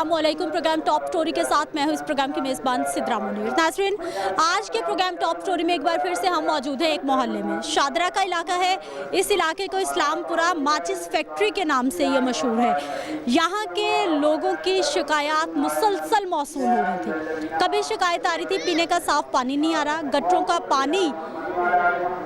अस्सलामुअलैकुम। Programme top story के साथ मैं हूं इस प्रोग्राम की मेज़बान सिद्रा मुनीर। नाज़रीन, आज के प्रोग्राम टॉप स्टोरी में एक बार फिर से हम मौजूद हैं एक मोहल्ले में। शादरा का इलाका है। इस इलाके को इस्लामपुरा माचिस फैक्ट्री के नाम से ये मशहूर है। यहाँ के लोगों की शिकायत मुसलसल मौसूल हो रही थी। कभी शिकायत आ रही थी पीने का साफ़ पानी नहीं आ रहा, गटरों का पानी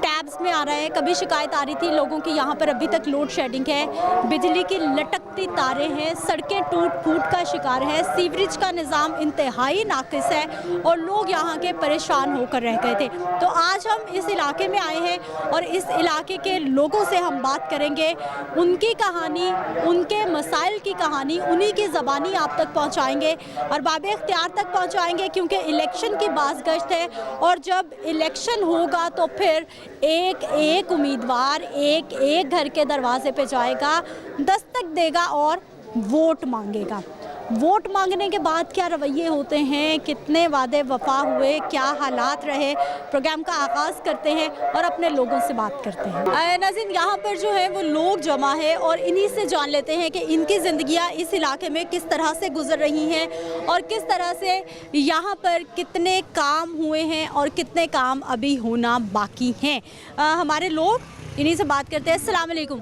टैब्स में आ रहा है। कभी शिकायत आ रही थी लोगों की यहाँ पर अभी तक लोड शेडिंग है, बिजली की लटकती तारें हैं, सड़कें टूट फूट का शिकार है, सीवरेज का निज़ाम इंतहाई नाकिस है और लोग यहाँ के परेशान होकर रह गए थे। तो आज हम इस इलाके में आए हैं और इस इलाके के लोगों से हम बात करेंगे, उनकी कहानी, उनके मसाइल की कहानी उन्हीं की ज़बानी आप तक पहुँचाएँगे और बाबे इख्तियार तक पहुँचाएँगे, क्योंकि इलेक्शन की बाज़गश्त है और जब इलेक्शन होगा तो फिर एक एक उम्मीदवार एक एक घर के दरवाजे पे जाएगा, दस्तक देगा और वोट मांगेगा। वोट मांगने के बाद क्या रवैये होते हैं, कितने वादे वफा हुए, क्या हालात रहे, प्रोग्राम का आगाज़ करते हैं और अपने लोगों से बात करते हैं। नाज़रीन, यहाँ पर जो है वो लोग जमा है और इन्हीं से जान लेते हैं कि इनकी ज़िंदगियाँ इस इलाके में किस तरह से गुजर रही हैं और किस तरह से यहाँ पर कितने काम हुए हैं और कितने काम अभी होना बाकी हैं। हमारे लोग इन्हीं से बात करते हैं। अस्सलाम वालेकुम।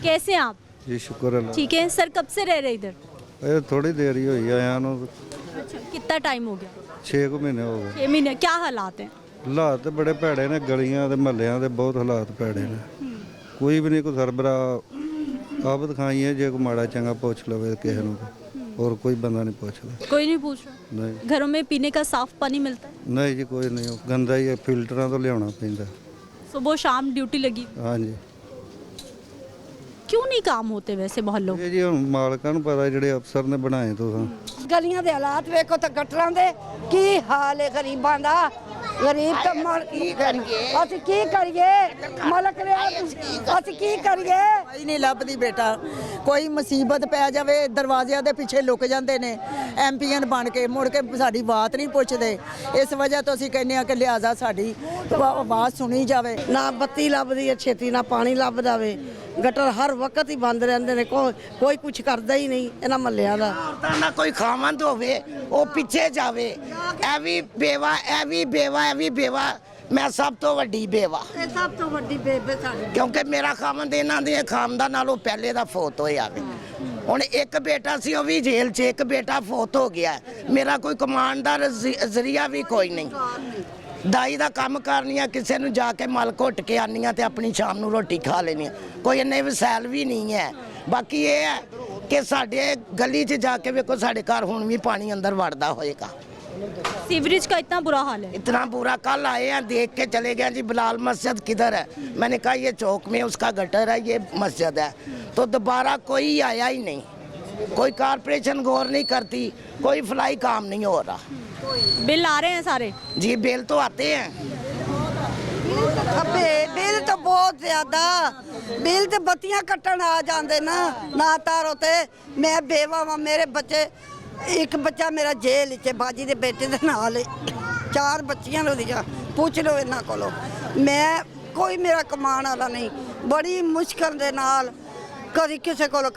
कैसे हैं आप? जी शुक्र अल्लाह। ठीक है सर, कब से रह रहे इधर? थोड़ी देर ही हुई आया नु। अच्छा, कितना टाइम हो गया? 6 महीने हो गए। 6 महीने। क्या हालात हैं? हालात बड़े भैड़े ने, गलियां ते महल्लियां दे बहुत हालात भैड़े ने। कोई भी नहीं, कोई सरबरा आप दिखाई है जे कोई माड़ा चंगा पूछ लवे किसी नु, और कोई बंदा नहीं पूछता। कोई नहीं पूछ रहा? नहीं। घरों में पीने का साफ पानी मिलता है? नहीं जी, कोई नहीं, गंदा ही है, फिल्टरां तो लियाना पैंदा। सुबह शाम ड्यूटी लगी? हाँ जी। क्यों नहीं काम होते वैसे मोहल्लों? ਇਹ ਜੀ ਹੁਣ ਮਾਲਕਾਂ ਨੂੰ ਪਤਾ, ਜਿਹੜੇ ਅਫਸਰ ਨੇ ਬਣਾਏ ਤੁਸੀਂ। ਗਲੀਆਂ ਦੇ ਹਾਲਾਤ ਵੇਖੋ ਤਾਂ ਗਟਰਾਂ ਦੇ ਕੀ ਹਾਲ ਹੈ ਗਰੀਬਾਂ ਦਾ। ਗਰੀਬ ਤਾਂ ਮਰ ਕੀ ਕਰੀਏ, ਅਸੀਂ ਕੀ ਕਰੀਏ, ਮਲਕ ਰਿਆ ਅਸੀਂ ਕੀ ਕਰੀਏ। ਕੋਈ ਨਹੀਂ ਲੱਭਦੀ ਬੇਟਾ, ਕੋਈ ਮੁਸੀਬਤ ਪੈ ਜਾਵੇ ਦਰਵਾਜ਼ਿਆਂ ਦੇ ਪਿੱਛੇ ਲੁਕ ਜਾਂਦੇ ਨੇ ਐਮਪੀਐਨ ਬਣ ਕੇ, ਮੁੜ ਕੇ ਸਾਡੀ ਬਾਤ ਨਹੀਂ ਪੁੱਛਦੇ। ਇਸ ਵਜ੍ਹਾ ਤੋਂ ਅਸੀਂ ਕਹਿੰਦੇ ਆ ਕਿ ਲਿਆਜ਼ਾ ਸਾਡੀ ਆਵਾਜ਼ ਸੁਣੀ ਜਾਵੇ। ਨਾ ਬੱਤੀ ਲੱਭਦੀ ਹੈ ਛੇਤੀ, ਨਾ ਪਾਣੀ ਲੱਭਦਾ ਵੇ, ਗਟਰ ਹਰ ਵਕਤ ਹੀ ਬੰਦ ਰਹਿੰਦੇ ਨੇ, ਕੋਈ ਕੁਝ ਕਰਦਾ ਹੀ ਨਹੀਂ ਇਹਨਾਂ ਮਹੱਲਿਆਂ ਦਾ। ਔਰਤਾਂ ਦਾ ਕੋਈ ਖਾਵੰਦ ਹੋਵੇ ਉਹ ਪਿੱਛੇ ਜਾਵੇ, ਇਹ ਵੀ ਬੇਵਾ, ਇਹ ਵੀ ਬੇਵਾ, ਇਹ ਵੀ ਬੇਵਾ। ਮੈਂ ਸਭ ਤੋਂ ਵੱਡੀ ਬੇਵਾ, ਇਹ ਸਭ ਤੋਂ ਵੱਡੀ ਬੇਬੇ ਸਾਡੀ, ਕਿਉਂਕਿ ਮੇਰਾ ਖਾਵੰਦ ਇਹਨਾਂ ਦੇ ਖਾਨਦਾਨ ਨਾਲੋਂ ਪਹਿਲੇ ਦਾ ਫੌਤ ਹੋਇਆ ਵੇ। ਹੁਣ ਇੱਕ ਬੇਟਾ ਸੀ, ਉਹ ਵੀ ਜੇਲ੍ਹ 'ਚ, ਇੱਕ ਬੇਟਾ ਫੌਤ ਹੋ ਗਿਆ। ਮੇਰਾ ਕੋਈ ਕਮਾਉਣ ਦਾ ਜ਼ਰੀਆ ਵੀ ਕੋਈ ਨਹੀਂ। ਦਾਈ ਦਾ ਕੰਮ ਕਰਨੀ ਆ, ਕਿਸੇ ਨੂੰ ਜਾ ਕੇ ਮਲ ਘੁੱਟ ਕੇ ਆਨੀ ਆ ਤੇ ਆਪਣੀ ਸ਼ਾਮ ਨੂੰ ਰੋਟੀ ਖਾ ਲੈਣੀ ਆ। ਕੋਈ ਇੰਨੇ ਵਸੈਲ ਵੀ ਨਹੀਂ ਹੈ। ਬਾਕੀ ਇਹ ਹੈ ਕਿ ਸਾਡੇ ਗਲੀ 'ਚ ਜਾ ਕੇ ਵੇਖੋ, ਸਾਡੇ ਘਰ ਹੁਣ ਵੀ ਪਾਣੀ ਅੰਦਰ ਵੜਦਾ ਹੋਏਗਾ। सीवरेज का इतना बुरा हाल है? इतना बुरा। कल आए हैं, देख के चले गए जी बिलाल मस्जिद किधर है। मैंने कहा ये चौक में उसका गटर है, ये मस्जिद है। तो दोबारा कोई आया ही नहीं, कोई कारपोरेशन गौर नहीं करती, कोई फलाई काम नहीं हो रहा। बिल आ रहे हैं सारे? जी बिल तो आते हैं। ਬਿੱਲ ਤਾਂ ਬਹੁਤ ਜ਼ਿਆਦਾ, ਬਿੱਲ ਤੇ ਬੱਤੀਆਂ ਕੱਟਣ ਆ ਜਾਂਦੇ ਨਾ ਤਾਰੋ ਤੇ। ਮੈਂ ਬੇਵਾ ਵਾਂ, ਮੇਰੇ ਬੱਚੇ, ਇੱਕ ਬੱਚਾ ਮੇਰਾ ਜੇਲ੍ਹ 'ਚ, ਬਾਜੀ ਦੇ ਬੇਟੇ ਦੇ ਨਾਲ 4 ਬੱਚੀਆਂ ਨੇ ਉਹਦੀਆਂ, ਪੁੱਛ ਲਓ ਇਹਨਾਂ ਕੋਲੋਂ। ਮੈਂ ਕੋਈ ਮੇਰਾ ਕਮਾਉਣ ਵਾਲਾ ਨਹੀਂ, ਬੜੀ ਮੁਸ਼ਕਲ ਦੇ ਨਾਲ ਕਦੀ ਕਿਸੇ ਕੋਲੋਂ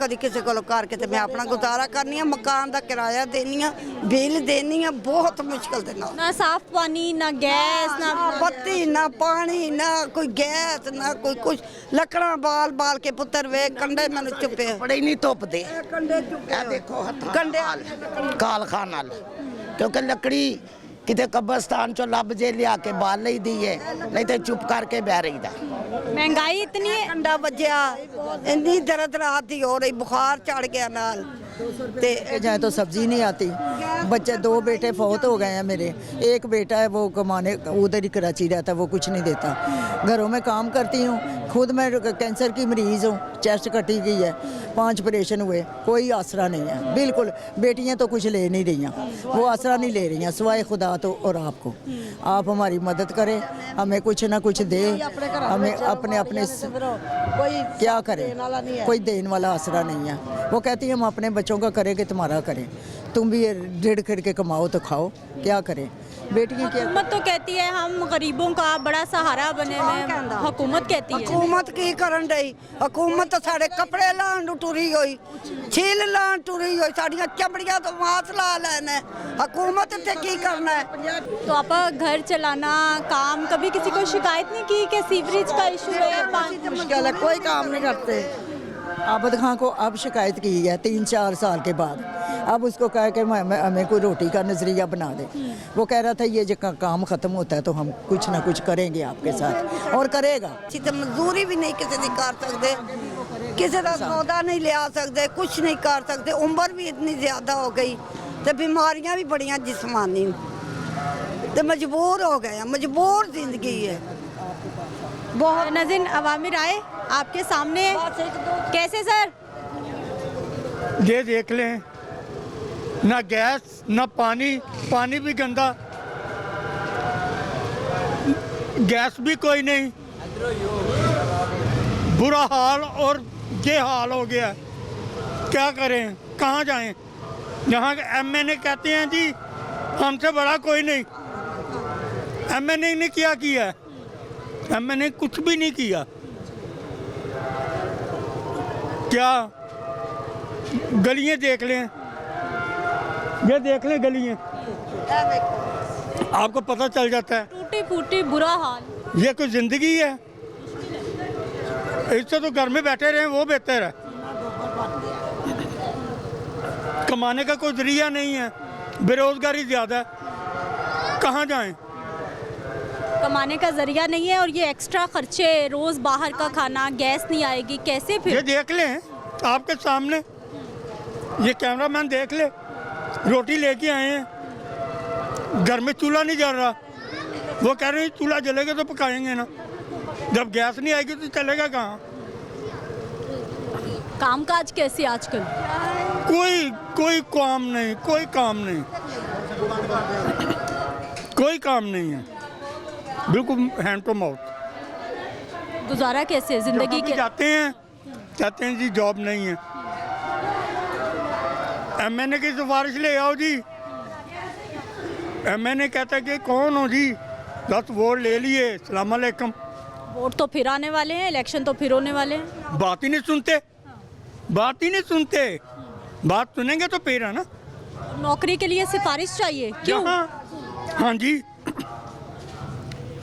ਕਰਕੇ ਤੇ ਮੈਂ ਆਪਣਾ ਗੁਜ਼ਾਰਾ ਕਰਨੀ ਆ। ਮਕਾਨ ਦਾ ਕਿਰਾਇਆ ਦੇਣੀ ਆ, ਬਿੱਲ ਦੇਣੀ ਆ, ਬਹੁਤ ਮੁਸ਼ਕਲ ਦੇ ਨਾਲ। ना साफ पानी, ना गैस, ना ਬੱਤੀ, ਨਾ ਪਾਣੀ, ਨਾ ਕੋਈ ਗੈਸ, ਨਾ ਕੋਈ ਕੁਛ। ਲੱਕੜਾਂ ਬਾਲ ਕੇ ਪੁੱਤਰ ਵੇ ਕੰਡੇ ਮੈਨੂੰ ਚੁੱਪੇ ਬੜੇ ਨਹੀਂ ਧੁੱਪਦੇ। ਕੰਡੇ ਚੁੱਪੇ ਇਹ ਦੇਖੋ ਹੱਥਾਂ ਕੰਡੇ ਕਾਲ ਖਾਨ ਨਾਲ, ਕਿਉਂਕਿ ਲੱਕੜੀ ਕਿਤੇ ਕਬਰਸਤਾਨ ਚੋਂ ਲੱਭ ਜੇ ਲਿਆ ਕੇ ਬਾਲ ਲਈ ਦੀ ਹੈ, ਨਹੀਂ ਤੇ ਚੁੱਪ ਕਰਕੇ ਬਹਿ ਰਹੀਦਾ। महंगाई इतनी है। ਕੰਡਾ ਵੱਜਿਆ, ਇੰਨੀ ਦਰਦ ਰਾਤ ਦੀ ਹੋ ਰਹੀ, बुखार चढ़ गया नाल। जाए तो सब्जी नहीं आती। बच्चे 2 बेटे फौत हो गए हैं मेरे। एक बेटा है वो कमाने उधर ही कराची रहता है, वो कुछ नहीं देता। घरों में काम करती हूँ, खुद मैं कैंसर की मरीज़ हूँ, चेस्ट कटी गई है, 5 ऑपरेशन हुए, कोई आसरा नहीं है बिल्कुल। बेटियाँ तो कुछ ले नहीं रही, वो आसरा नहीं ले रही हैं सिवाय खुदा तो और आपको। आप हमारी मदद करें, हमें कुछ ना कुछ दे, हमें अपने कोई क्या करें, कोई देने वाला आसरा नहीं है। वो कहती है हम अपने बच्चों का करें कि तुम्हारा करें, तुम भी ऋण करके कमाओ तो खाओ, क्या करें। बेटियां क्या हुकूमत तो कहती है हम गरीबों का बड़ा सहारा बने हुए हैं। हुकूमत कहती है हुकूमत की करन डई हुकूमत तो साढ़े कपड़े लाण नूं टुरी होई छील लाण टुरी होई साड़ियां चमड़ियां तो मास ला लेने हुकूमत इत्थे की करना है। तो आप घर चलाना काम कभी किसी को शिकायत नहीं की कि सीवरेज का इशू है पानी मुश्किल है, कोई काम नहीं करते। आबद खां को अब शिकायत की है 3-4 साल के बाद। अब उसको कह के हमें कोई रोटी का नजरिया बना दे। वो कह रहा था ये जो काम खत्म होता है तो हम कुछ ना कुछ करेंगे आपके साथ और करेगा। ਅਸੀਂ ਤਾਂ ਮਜ਼ਦੂਰੀ ਵੀ ਨਹੀਂ ਕਿਸੇ ਦੀ ਕਰ ਸਕਦੇ ਕਿਸੇ ਦਾ ਸੌਦਾ ਨਹੀਂ ਲਿਆ ਸਕਦੇ ਕੁਝ ਨਹੀਂ ਕਰ ਸਕਦੇ ਉਮਰ ਵੀ ਇਤਨੀ ਜ਼ਿਆਦਾ ਹੋ ਗਈ ਤੇ ਬਿਮਾਰੀਆਂ ਵੀ ਬੜੀਆਂ ਜਿਸਮਾਨੀ ਤੇ ਮਜਬੂਰ ਹੋ गए हैं मजबूर जिंदगी है। बहुत नज़ीर अवामिर आए आपके सामने कैसे सर? ये देख लें ना गैस ना पानी, पानी भी गंदा, गैस भी कोई नहीं, बुरा हाल और ये हाल हो गया। क्या करें, कहाँ जाएं? यहाँ एमएनए कहते हैं जी हमसे बड़ा कोई नहीं। एमएनए ने क्या किया? एमएनए कुछ भी नहीं किया। क्या गलियां देख लें, ये देख लें गलियां, आपको पता चल जाता है। टूटी फूटी बुरा हाल। ये कोई जिंदगी है? इससे तो घर में बैठे रहें वो बेहतर है। कमाने का कोई जरिया नहीं है, बेरोजगारी ज़्यादा है, कहाँ जाएं? कमाने का जरिया नहीं है और ये एक्स्ट्रा खर्चे रोज बाहर का खाना गैस नहीं आएगी कैसे ये फिर? देख लें आपके सामने, ये कैमरामैन देख ले, रोटी लेके आए हैं, घर में चूल्हा नहीं जल रहा। वो कह रहे हैं चूल्हा जलेगा तो पकाएंगे ना, जब गैस नहीं आएगी तो चलेगा कहाँ? कामकाज कैसे आजकल? कोई काम नहीं, कोई काम नहीं, कोई काम नहीं है, बिल्कुल हैंड टू माउथ। गुजारा कैसे जिंदगी जहाँ भी के? जाते हैं कहते हैं जी जॉब नहीं है। एमएनए की सिफारिश ले आओ जी, एमएनए कहता है कि कौन हो जी, 10 वोट ले लिए, सलाम अलैकुम। वोट तो फिर आने वाले हैं, इलेक्शन तो फिर होने वाले हैं। बात ही नहीं सुनते, बात ही नहीं सुनते, बात सुनेंगे तो फिर है ना। नौकरी के लिए सिफारिश चाहिए क्यों? हाँ जी,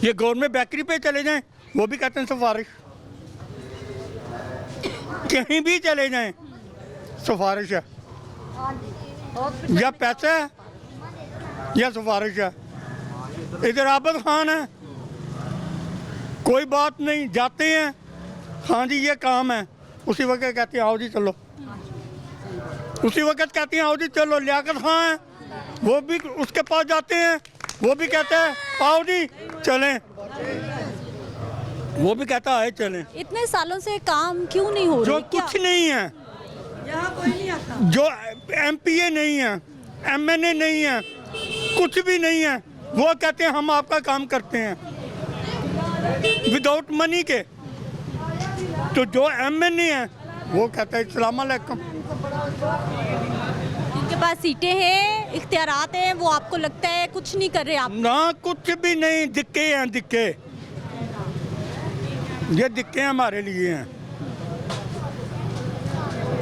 ये गवर्नमेंट बेकरी पे चले जाएं वो भी कहते हैं सिफारिश, कहीं भी चले जाएं सिफारिश है, या पैसा है या सिफारिश है। इधर आबद खान है, कोई बात नहीं, जाते हैं हाँ जी ये काम है, उसी वक्त कहते हैं आओ जी चलो, उसी वक्त कहते हैं आओ जी चलो। लियाकत खान है, वो भी उसके पास जाते हैं, वो भी कहते हैं आओ जी चलें, वो भी कहता है चलें। इतने सालों से काम क्यों नहीं हो जो रही? कुछ नहीं है, जो एमपीए नहीं है, एमएनए नहीं है, कुछ भी नहीं है, वो कहते हैं हम आपका काम करते हैं विदाउट मनी के। तो जो एमएनए है वो कहता है सलाम अलैकुम। इनके पास सीटें हैं, इख्तियारात हैं, वो आपको लगता है कुछ नहीं कर रहे आप? ना कुछ भी नहीं, दिक्के हैं दिक्के, ये दिक्के हमारे लिए हैं।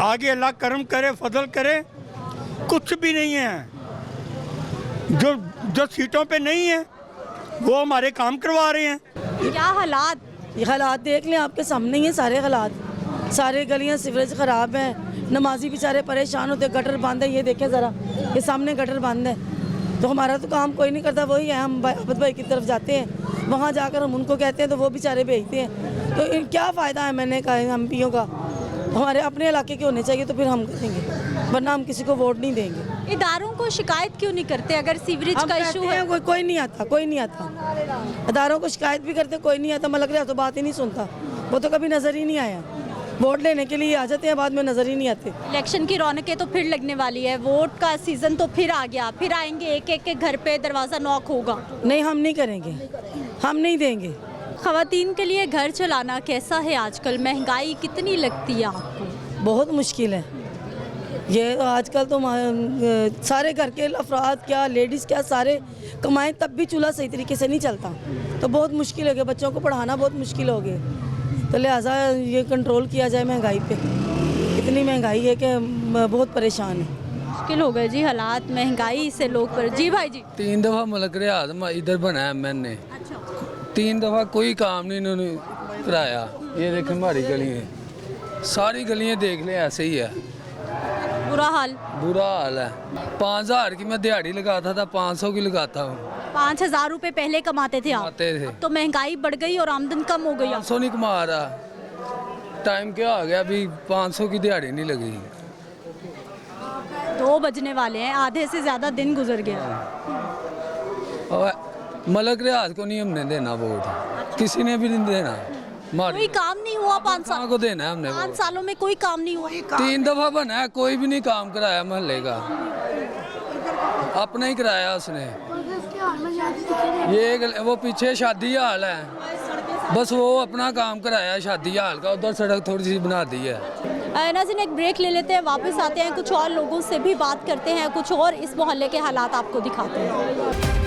आगे अल्लाह करम करे, फजल करे, कुछ भी नहीं है। जो सीटों पे नहीं है वो हमारे काम करवा रहे हैं। क्या हालात? ये हालात देख लें, आपके सामने ही हैं सारे हालात, सारे गलियां सीवरेज ख़राब हैं, नमाजी बेचारे परेशान होते, गटर बंद है, ये देखें ज़रा, ये सामने गटर बंद है। तो हमारा तो काम कोई नहीं करता, वही है, हम आबद भाई की तरफ जाते हैं, वहाँ जाकर हम उनको कहते हैं तो वो बेचारे भेजते हैं। तो क्या फ़ायदा है मैंने कहा एमपीओ का? हमारे अपने इलाके के होने चाहिए तो फिर हम करेंगे, वरना हम किसी को वोट नहीं देंगे। इदारों को शिकायत क्यों नहीं करते अगर सीवरेज हम का कहते इशू है? हैं कोई नहीं आता, कोई नहीं आता। इदारों को शिकायत भी करते, कोई नहीं आता। मलक रहा तो बात ही नहीं सुनता, वो तो कभी नज़र ही नहीं आया। वोट लेने के लिए आ जाते हैं, बाद में नज़र ही नहीं आते। इलेक्शन की रौनकें तो फिर लगने वाली है, वोट का सीजन तो फिर आ गया, फिर आएंगे, एक एक के घर पे दरवाज़ा नॉक होगा। नहीं, हम नहीं करेंगे, हम नहीं देंगे। ख़वातीन के लिए घर चलाना कैसा है आजकल? महंगाई कितनी लगती है आपको? बहुत मुश्किल है, ये आजकल तो सारे घर के अफराद क्या, लेडीज़ क्या, सारे कमाएं तब भी चूल्हा सही तरीके से नहीं चलता, तो बहुत मुश्किल हो गया, बच्चों को पढ़ाना बहुत मुश्किल हो गया। तो लिहाजा ये कंट्रोल किया जाए महंगाई पे। इतनी महंगाई है कि बहुत परेशान है। मुश्किल हो गए जी हालात, महंगाई से लोग पर। जी भाई जी। 3 दफ़ा मलक रियाज इधर बना है मैंने, 3 दफ़ा कोई काम नहीं इन्होंने कराया। ये देखें हमारी गली है, सारी गलियां देख ले ऐसे ही है, बुरा हाल है। 5,000 की मैं दिहाड़ी लगाता था, 500 की लगाता हूँ। 5,000 रुपए पहले कमाते थे आप, आते थे, तो महंगाई बढ़ गई और आमदन कम हो गई। 500 नहीं कमा रहा। टाइम क्या आ गया, अभी 500 की दिहाड़ी नहीं लगी। 2 बजने वाले हैं, आधे से ज्यादा दिन गुजर गया। और मलक रियाज को नहीं हमने देना वोट, किसी ने भी नहीं देना। कोई काम नहीं हुआ 5 साल को देना है हमने 5 सालों में, कोई काम नहीं हुआ। 3 दफ़ा बना है, कोई भी नहीं काम कराया मोहल्ले का, अपना ही कराया उसने। ये वो पीछे शादी हाल है, बस वो अपना काम कराया शादी हाल का, उधर सड़क थोड़ी सी बना दी है। नाज़रीन एक ब्रेक ले लेते हैं, वापस आते हैं, कुछ और लोगों से भी बात करते हैं, कुछ और इस मोहल्ले के हालात आपको दिखाते हैं।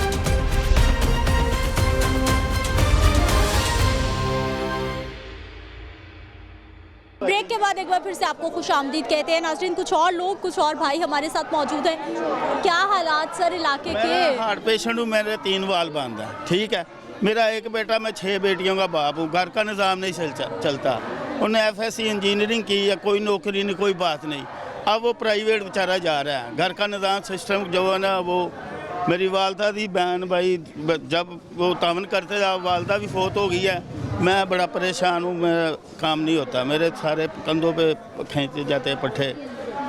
ब्रेक के बाद एक बार फिर से आपको खुशामदीद कहते हैं। नाज़रीन कुछ और लोग, कुछ और भाई हमारे साथ मौजूद हैं। क्या हालात सर इलाके के? हार्ट पेशेंट हूँ, मेरे 3 वाल बंद है, ठीक है। मेरा एक बेटा, मैं 6 बेटियों का बाप हूँ, घर का निज़ाम नहीं चलता। उन्हें FSC इंजीनियरिंग की या कोई नौकरी नहीं, कोई बात नहीं। अब वो प्राइवेट बेचारा जा रहा है। घर का निज़ाम सिस्टम जो है ना, वो मेरी वालदा दी बहन भाई जब वो तावन करते थे, वालदा भी फोत हो गई है। मैं बड़ा परेशान हूँ, मेरा काम नहीं होता, मेरे सारे कंधों पे खींचे जाते हैं पट्टे।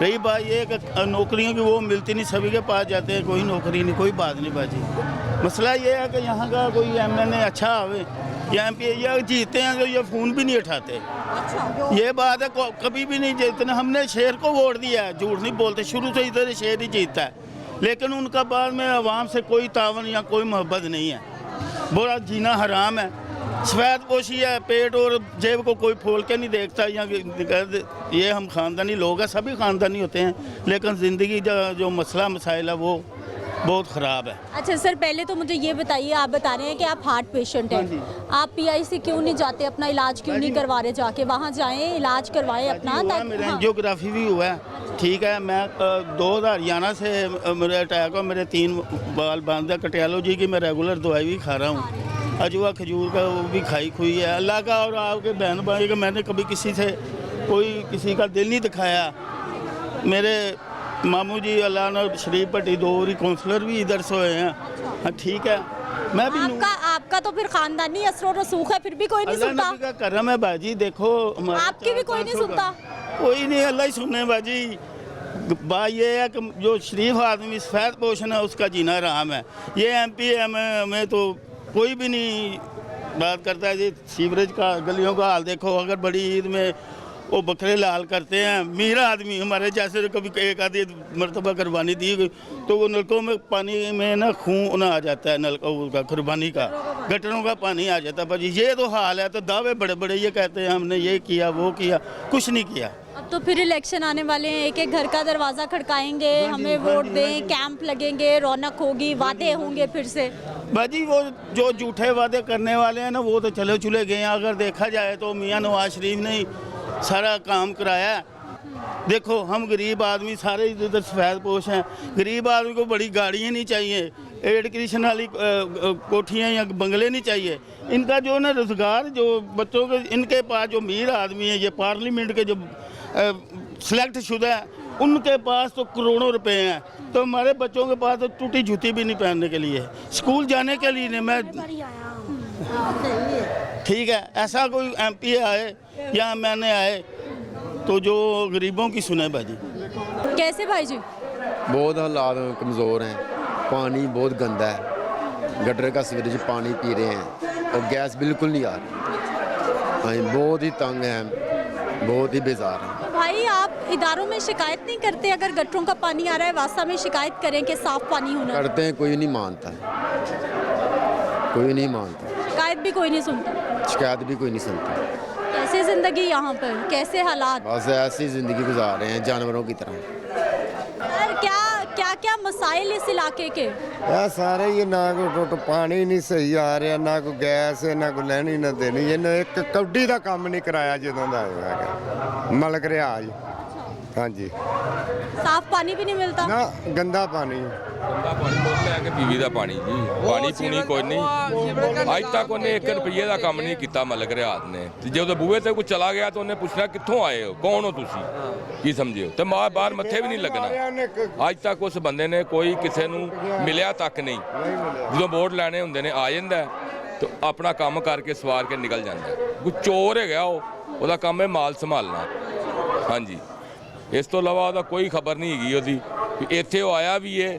रही बात ये कि नौकरियों की वो मिलती नहीं, सभी के पास जाते हैं, कोई नौकरी नहीं, कोई बात नहीं बाजी। मसला ये है कि यहाँ का कोई MNA अच्छा आवे या MP या जीतते हैं तो ये फ़ोन भी नहीं उठाते। ये बात है, कभी भी नहीं जीतने। हमने शेर को वोट दिया है, झूठ नहीं बोलते, शुरू से इधर शेर ही जीतता है, लेकिन उनका बाद में आवाम से कोई तावन या कोई मोहब्बत नहीं है। बुरा जीना हराम है, सफ़ेद पोशी है, पेट और जेब को कोई फोल के नहीं देखता। ये हम ख़ानदानी लोग हैं, सभी ख़ानदानी होते हैं, लेकिन ज़िंदगी जो मसला मसाइल है वो बहुत ख़राब है। अच्छा सर, पहले तो मुझे ये बताइए, आप बता रहे हैं कि आप हार्ट पेशेंट हैं, आप PIC क्यों नहीं जाते, अपना इलाज क्यों नहीं करवा रहे? जाके वहाँ जाएं, इलाज करवाएं अपना। मेरा एंजियोग्राफी भी हुआ है, ठीक है। मैं 2011 से मेरा अटैक हो, मेरे 3 बाल बंद है। कटियालोजी की मैं रेगुलर दवाई भी खा रहा हूँ, अजवा खजूर का वो भी खाई खुई है। अल्लाह का और आपके बहन भाई का मैंने कभी किसी से किसी का दिल नहीं दिखाया। मेरे मामू जी अल्लाह ने शरीफ भट्टी 2 काउंसलर भी इधर से हुए हैं। हाँ ठीक है, मैं भी आपका तो फिर खानदानी असर और रसूख है, फिर भी कोई नहीं सुनता। अल्लाह का करम है बाजी, देखो आपकी भी कोई नहीं सुनता। कोई नहीं, अल्लाह ही सुनने बाजी। बात ये है कि जो शरीफ आदमी सफ़ेद पोषण है उसका जीना आराम है। ये MP में तो कोई भी नहीं बात करता है जी। सीवरेज का, गलियों का हाल देखो, अगर बड़ी ईद में वो बकरे लाल करते हैं, मीर आदमी हमारे जैसे कभी एक आधी मरतबा कुर्बानी दी गई तो वो नलकों में पानी में ना खून आ जाता है, नलकों का कुर्बानी का, गटरों का पानी आ जाता है। भाजी ये तो हाल है। तो दावे बड़े बड़े ये कहते हैं हमने ये किया वो किया, कुछ नहीं किया। अब तो फिर इलेक्शन आने वाले हैं, एक एक घर का दरवाज़ा खड़काएंगे, हमें वोट दें, कैंप लगेंगे, रौनक होगी, वादे होंगे फिर से। बाजी वो जो झूठे वादे करने वाले हैं ना, वो तो चले चुले गए हैं। अगर देखा जाए तो मियाँ नवाज शरीफ ने सारा काम कराया। देखो हम गरीब आदमी सारे इधर सफ़ेद पोश हैं, गरीब आदमी को बड़ी गाड़ियाँ नहीं चाहिए, एयर कंडीशन वाली कोठियाँ या बंगले नहीं चाहिए। इनका जो ना रोज़गार, जो बच्चों के, इनके पास जो अमीर आदमी है, ये पार्लियामेंट के जो सिलेक्ट शुदा है, उनके पास तो करोड़ों रुपए हैं। तो हमारे बच्चों के पास तो टूटी जूती भी नहीं पहनने के लिए, स्कूल जाने के लिए नहीं। मैं ठीक है, ऐसा कोई MP आए या मैंने आए तो जो गरीबों की सुने बाजी। कैसे भाई जी? बहुत हालात कमज़ोर हैं, पानी बहुत गंदा है, गटर का सीवरेज पानी पी रहे हैं और गैस बिल्कुल नहीं आ रही। बहुत ही तंग हैं, बहुत ही बेजार हैं। तो भाई आप इदारों में शिकायत नहीं करते? अगर गटरों का पानी आ रहा है, वासा में शिकायत करें कि साफ पानी होना। करते हैं, कोई नहीं मानता, कोई नहीं मानता, शिकायत भी कोई नहीं सुनता। शिकायत भी कोई नहीं सुनता। कैसे ज़िंदगी यहाँ पर, कैसे हालात? बस ऐसी ज़िंदगी गुजार रहे हैं जानवरों की तरह। क्या क्या मसाइल इस इलाके के? ਇਹ ਸਾਰੇ ਹੀ ਨਾ ਕੋਈ ਪਾਣੀ ਨਹੀਂ ਸਹੀ ਆ ਰਿਹਾ, ਨਾ ਕੋਈ ਗੈਸ, ਨਾ ਕੋਈ ਲੈਣੀ ਨਾ ਦੇਣੀ। ਇਹਨੇ ਇੱਕ ਕੌਡੀ ਦਾ ਕੰਮ ਨਹੀਂ ਕਰਾਇਆ ਜਦੋਂ ਦਾ ਹੈਗਾ ਮਲਕ ਰਿਆਜ। ਹਾਂਜੀ, साफ पानी भी नहीं मिलता? ਨਾ ਗੰਦਾ ਪਾਣੀ। ਗੰਦਾ ਪਾਣੀ ਮੁੱਲ ਲੈ ਕੇ ਪੀਵੀ ਦਾ ਪਾਣੀ ਜੀ, ਪਾਣੀ ਪੂਣੀ ਕੋਈ ਨਹੀਂ। ਅੱਜ ਤੱਕ ਉਹਨੇ 1 ਰੁਪਈਏ ਦਾ ਕੰਮ ਨਹੀਂ ਕੀਤਾ ਮਲਕ ਰਿਆਤ ਨੇ। ਤੇ ਜੇ ਉਹਦੇ ਬੂਹੇ ਤੇ ਕੋਈ ਚਲਾ ਗਿਆ ਤਾਂ ਉਹਨੇ ਪੁੱਛਣਾ ਕਿੱਥੋਂ ਆਏ ਹੋ, ਕੌਣ ਹੋ ਤੁਸੀਂ, ਕੀ ਸਮਝੇ ਹੋ, ਤੇ ਬਾਹਰ ਮੱਥੇ ਵੀ ਨਹੀਂ ਲੱਗਣਾ। ਅੱਜ ਤੱਕ ਉਸ ਬੰਦੇ ਨੇ ਕੋਈ ਕਿਸੇ ਨੂੰ ਮਿਲਿਆ ਤੱਕ ਨਹੀਂ। ਜਦੋਂ ਵੋਟ ਲੈਣੇ ਹੁੰਦੇ ਨੇ ਆ ਜਾਂਦਾ ਤੇ ਆਪਣਾ ਕੰਮ ਕਰਕੇ ਸਵਾਰ ਕੇ ਨਿਕਲ ਜਾਂਦਾ। ਕੋਈ ਚੋਰ ਹੈਗਾ ਉਹਦਾ ਕੰਮ ਹੈ ਮਾਲ ਸੰਭਾਲਣਾ। ਹਾਂਜੀ, ਇਸ ਤੋਂ ਇਲਾਵਾ ਉਹਦਾ ਕੋਈ ਖਬਰ ਨਹੀਂ ਹੈਗੀ ਉਹਦੀ ਵੀ ਇੱਥੇ ਉਹ ਆਇਆ ਵੀ ਏ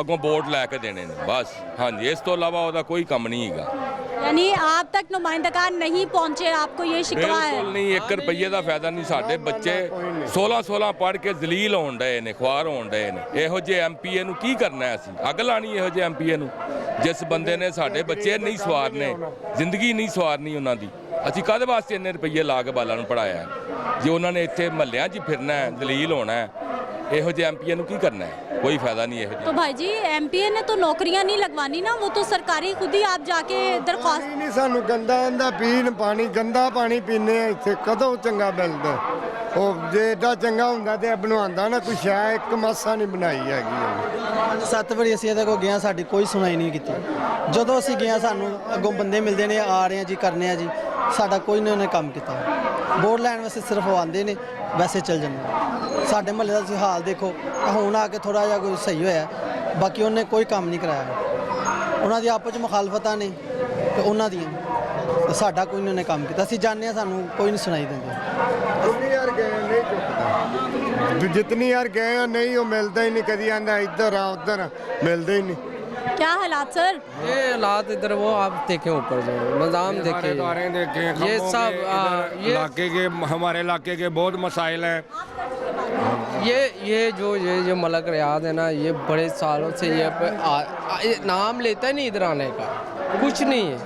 ਅੱਗੋਂ ਵੋਟ ਲੈ ਕੇ ਦੇਣੇ ਨੇ ਬਸ। ਹਾਂਜੀ, ਇਸ ਤੋਂ ਇਲਾਵਾ ਉਹਦਾ ਕੋਈ ਕੰਮ ਨਹੀਂ ਹੈਗਾ। यानी आप तक नुमाइंदगान नहीं पहुंचे, आपको ये शिकवा है? ਬਿਲਕੁਲ ਨਹੀਂ, 1 ਰੁਪਈਏ ਦਾ ਫਾਇਦਾ ਨਹੀਂ। ਸਾਡੇ ਬੱਚੇ 16 ਪੜ੍ਹ ਕੇ ਜ਼ਲੀਲ ਹੋਣ ਡਏ ਨੇ, ਖੁਆਰ ਹੋਣ ਡਏ ਨੇ। ਇਹੋ ਜਿਹੇ ਐਮਪੀਏ ਨੂੰ ਕੀ ਕਰਨਾ ਹੈ ਅਸੀਂ? ਅੱਗ ਲਾਣੀ ਇਹੋ ਜਿਹੇ ਐਮਪੀਏ ਨੂੰ, ਜਿਸ ਬੰਦੇ ਨੇ ਸਾਡੇ ਬੱਚੇ ਨਹੀਂ ਸਵਾਰਨੇ, ਜ਼ਿੰਦਗੀ ਨਹੀਂ ਸਵਾਰਨੀ ਉਹਨਾਂ ਦੀ। ਅਸੀਂ ਕਾਹਦੇ ਵਾਸਤੇ ਇੰਨੇ ਰੁਪਈਏ ਲਾ ਕੇ ਬਾਲਾਂ ਨੂੰ ਪੜਾਇਆ? ਜੇ ਉਹਨਾਂ ਨੇ ਇੱਥੇ ਮਹੱਲਿਆਂ 'ਚ ਫਿਰਨਾ ਹੈ, ਜ਼ਲੀਲ ਹੋਣਾ ਹੈ, ਇਹੋ ਜਿਹੇ ਐਮਪੀਏ ਨੂੰ ਕੀ ਕਰਨਾ है? कोई फायदा नहीं है। तो भाई जी एमपीए ने तो नौकरियां नहीं लगवानी ना, वो तो सरकारी खुद ही आप जाके दरख्वास्त। ਨਹੀਂ ਸਾਨੂੰ ਗੰਦਾ ਆਂਦਾ ਪੀਣ ਪਾਣੀ, ਗੰਦਾ ਪਾਣੀ ਪੀਂਦੇ ਆ ਇੱਥੇ। ਕਦੋਂ ਚੰਗਾ ਮਿਲਦਾ? ਉਹ ਜੇ ਏਡਾ ਚੰਗਾ ਹੁੰਦਾ ਤੇ ਬਣਵਾਉਂਦਾ ਨਾ ਕੋਈ ਸ਼ਾਇ ਇੱਕ ਮਾਸਾ ਨਹੀਂ ਬਣਾਈ ਹੈਗੀ। 7 ਵਾਰੀ ਅਸੀਂ ਇਹਦੇ ਕੋਲ ਗਏ, ਸਾਡੀ ਕੋਈ ਸੁਣਾਈ ਨਹੀਂ ਕੀਤੀ। ਜਦੋਂ ਅਸੀਂ ਗਏ ਸਾਨੂੰ ਅੱਗੋਂ ਬੰਦੇ ਮਿਲਦੇ ਨੇ, ਆ ਰਹੇ ਆ ਜੀ, ਕਰਨੇ ਆ ਜੀ, ਸਾਡਾ ਕੋਈ ਨਹੀਂ ਉਹਨੇ ਕੰਮ ਕੀਤਾ। ਵੋਟ ਲੈਣ ਵਾਸਤੇ ਸਿਰਫ ਉਹ ਆਉਂਦੇ ਨੇ, ਵੈਸੇ ਚੱਲ ਜਾਂਦੇ। ਸਾਡੇ ਮਹੱਲੇ ਦਾ ਤੁਸੀਂ ਹਾਲ ਦੇਖੋ, ਹੁਣ ਆ ਕੇ ਥੋੜਾ ਜਿਹਾ ਕੋਈ ਸਹੀ ਹੋਇਆ, ਬਾਕੀ ਉਹਨੇ ਕੋਈ ਕੰਮ ਨਹੀਂ ਕਰਾਇਆ। ਉਹਨਾਂ ਦੀ ਆਪਸ 'ਚ ਮੁਖਾਲਫਤਾਂ ਨੇ ਤੇ ਉਹਨਾਂ ਦੀਆਂ, ਤੇ ਸਾਡਾ ਕੋਈ ਨਹੀਂ ਉਹਨੇ ਕੰਮ ਕੀਤਾ। ਅਸੀਂ ਜਾਣਦੇ ਹਾਂ, ਸਾਨੂੰ ਕੋਈ ਨਹੀਂ ਸੁਣਾਈ ਦਿੰਦੇ। ਜਿੰਨੀ ਯਾਰ ਗਏ ਨਹੀਂ ਚੁੱਕਦਾ, ਜਿਤਨੀ ਯਾਰ ਗਏ ਆ ਨਹੀਂ ਉਹ ਮਿਲਦਾ ਹੀ ਨਹੀਂ। ਕਦੀ ਆਂਦਾ ਇੱਧਰ ਆ ਉੱਧਰ, ਮਿਲਦਾ ही नहीं। क्या हालात सर? ये हालात इधर वो आप देखें, ऊपर जो निज़ाम देखें, ये सब ये इलाके के, हमारे इलाके के बहुत मसाइल हैं। ये मलक रियाद है ना, ये बड़े सालों से ये नाम लेता ही नहीं इधर आने का, कुछ नहीं है।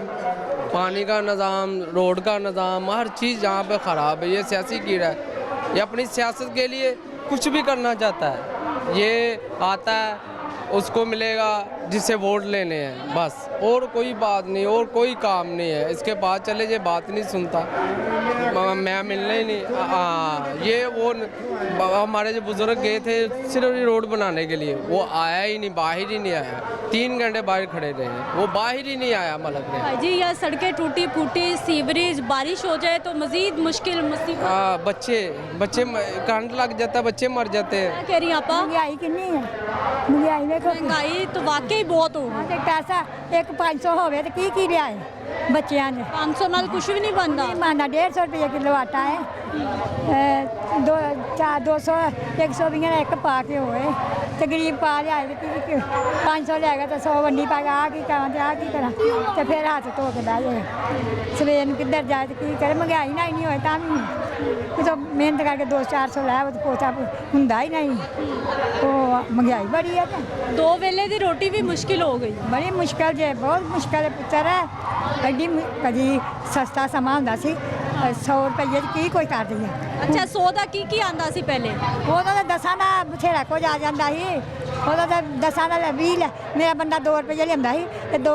पानी का निज़ाम, रोड का निज़ाम, हर चीज़ यहाँ पे ख़राब है। ये सियासी कीड़ा है, ये अपनी सियासत के लिए कुछ भी करना चाहता है। ये आता है, उसको मिलेगा जिससे वोट लेने हैं बस, और कोई बात नहीं, और कोई काम नहीं है। इसके बाद चले जाए, बात नहीं सुनता, मैं मिलने ही नहीं। हाँ, ये वो हमारे जो बुजुर्ग गए थे सिर्फ रोड बनाने के लिए, वो आया ही नहीं, बाहर ही नहीं आया। 3 घंटे बाहर खड़े रहे, वो बाहर ही नहीं आया मलक ने। भाई जी, यह सड़कें टूटी फूटी, सीवरेज, बारिश हो जाए तो मजीद मुश्किल मुसीबत। हाँ, बच्चे करंट लग जाता है, बच्चे मर जाते हैं। क्या कह रही हैं आप? महंगाई कितनी है? महंगाई देखो, महंगाई तो वाकई बहुत हो गई। पैसा एक 500 होवे तो की लिया है बच्चियां ने? 500 नाल कुछ भी नहीं बनता। माना 150 रुपये किलो आटा है, 200 120 एक पा के होए तो गरीब पा लिया। 500 लिया तो 100 वंडी पा के आ की करा तो आ की करा, तो फिर हाथ धो के बह जाए। सवेर किधर जाए तो की करे? महंगाई ना ही नहीं होए तो भी तो मेहनत करके 200-400 लै तो पोता हुंदा ही नहीं। तो महंगाई बड़ी है। 2 वेले की रोटी भी मुश्किल हो गई। बड़ी मुश्किल जे, बहुत मुश्किल है पुत्र है। एडी कभी सस्ता समा होंदा सी, 100 रुपये की कोई कर दी है। अच्छा, 100 का की आंदा सी पहले? वो तो 10 का बथेरा कुछ आ जाता ही, वो तो 10 का 20 लै। मेरा बंदा 2 रुपये लिया ही, 2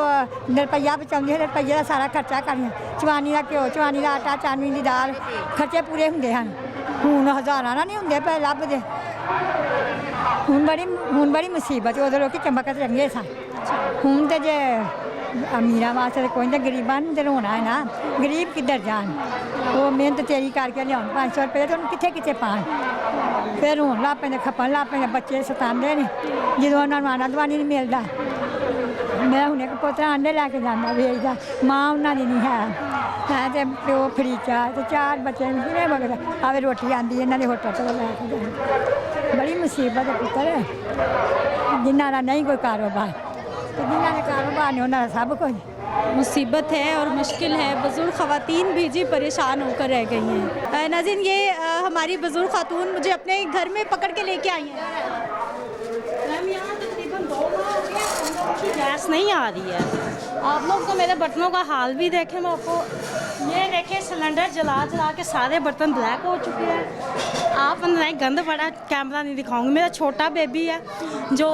रुपया बचाਉਂਦੀ है, रुपये का सारा खर्चा करनी। चवानी का घ्यो, चवानी का आटा, चानवी की दाल, खर्चे पूरे होंगे हैं। ਹੁਣ ਹਜ਼ਾਰਾਂ ਨਾਲ ਨਹੀਂ ਹੁੰਦੇ ਪਏ ਲੱਭਦੇ। ਹੁਣ ਬੜੀ ਮੁਸੀਬਤ। ਉਦੋਂ ਲੋਕੀ ਚਮਕ ਚੰਗੇ ਸਨ, ਹੁਣ ਤੇ ਜੇ ਅਮੀਰਾਂ ਵਾਸਤੇ ਕੋਈ ਨਹੀਂ, ਗਰੀਬਾਂ ਨੂੰ ਤੇ ਰੋਣਾ ਹੈ ਨਾ। ਗਰੀਬ ਕਿੱਧਰ ਜਾਣ? ਉਹ ਮਿਹਨਤ ਤੇਰੀ ਕਰਕੇ ਲਿਆਉਣ 500 ਰੁਪਏ ਤੇ ਉਹਨੂੰ ਕਿੱਥੇ ਪਾਣ। ਫਿਰ ਰੋਣ ਲੱਗ ਪੈਂਦੇ, ਖਪਣ ਲੱਗ ਪੈਂਦੇ। ਬੱਚੇ ਸਤਾਉਂਦੇ ਨੇ ਜਦੋਂ ਉਹਨਾਂ ਨੂੰ ਆਣਾ ਦਵਾਨੀ ਨਹੀਂ ਮਿਲਦਾ। ਮੈਂ ਹੁਣ ਇੱਕ ਪੁੱਤਰ ਆਂਡੇ ਲੈ ਕੇ ਜਾਂਦਾ ਵੇਚਦਾ, ਮਾਂ ਉਹਨਾਂ ਦੀ ਨਹੀਂ ਹੈ ਤੇ ਪਿਓ ਫਰੀ ਚਾਹ ਤੇ 4 ਬੱਚੇ ਕਿਵੇਂ ਵਗਦਾ ਆਵੇ ਰੋਟੀ ਆਂਦੀ ਇਹਨਾਂ ਦੇ ਹੋਟਲ ਤੋਂ ਲੈ ਕੇ ਜਾਂਦੇ। ਬੜੀ ਮੁਸੀਬਤ ਹੈ ਪੁੱਤਰ, ਜਿਨ੍ਹਾਂ ਦਾ ਨਹੀਂ ਕੋਈ ਕਾਰੋਬਾਰ ਤੇ ਜਿਨ੍ਹਾਂ ਦੇ ਕਾਰੋਬਾਰ ਨੇ ਉਹਨਾਂ ਦਾ ਸਭ ਕੁਝ। मुसीबत है और मुश्किल है। बुज़ुर्ग ख़वातीन भी जी परेशान होकर रह गई हैं। नाज़रीन, ये हमारी बुज़ुर्ग ख़ातून मुझे अपने घर में पकड़ के लेके आई हैं। मैम, यहाँ तकरीबन 2 माह हो गए, गैस नहीं आ रही है। आप लोग तो मेरे बर्तनों का हाल भी देखें, मैं आपको ये देखें, सिलेंडर जला के सारे बर्तन ब्लैक हो चुके हैं। आप अंदर गंद पड़ा, कैमरा नहीं दिखाऊंगी। मेरा छोटा बेबी है जो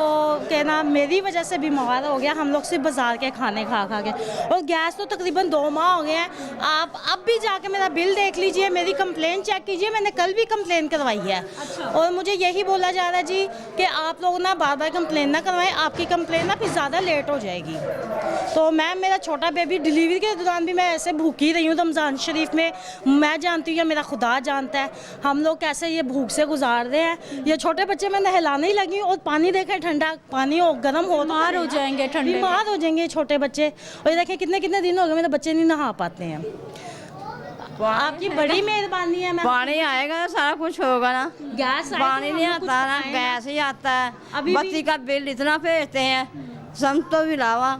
के ना मेरी वजह से बीमार हो गया, हम लोग सिर्फ बाजार के खाने खा के, और गैस तो तकरीबन 2 माह हो गए हैं। आप अब भी जाके मेरा बिल देख लीजिए, मेरी कंप्लेन चेक कीजिए, मैंने कल भी कंप्लेन करवाई है। और मुझे यही बोला जा रहा है जी कि आप लोग ना बार बार कंप्लेन ना करवाएं, आपकी कंप्लेन ना फिर ज़्यादा लेट हो जाएगी। तो मैम मेरा छोटा बेबी डिलीवरी के दौरान भी मैं ऐसे भूखी रही हूँ रमज़ान शरीफ में। मैं जानती हूँ या मेरा खुदा जानता है हम लोग कैसे ये भूख से गुजार रहे हैं। ये छोटे बच्चे मैं नहलाने ही लगी हूँ और पानी देखें ठंडा पानी हो, गर्म हो, बीमार हो जाएंगे, ठंडे बीमार हो जाएंगे छोटे बच्चे। और ये देखें कितने कितने दिन हो गए मेरे बच्चे नहीं नहा पाते हैं। आपकी बड़ी मेहरबानी है। पानी आएगा सारा कुछ होगा ना, गैस पानी नहीं आता ना, गैस ही आता है। बत्ती का बिल इतना भेजते हैं, सम तो भी लावा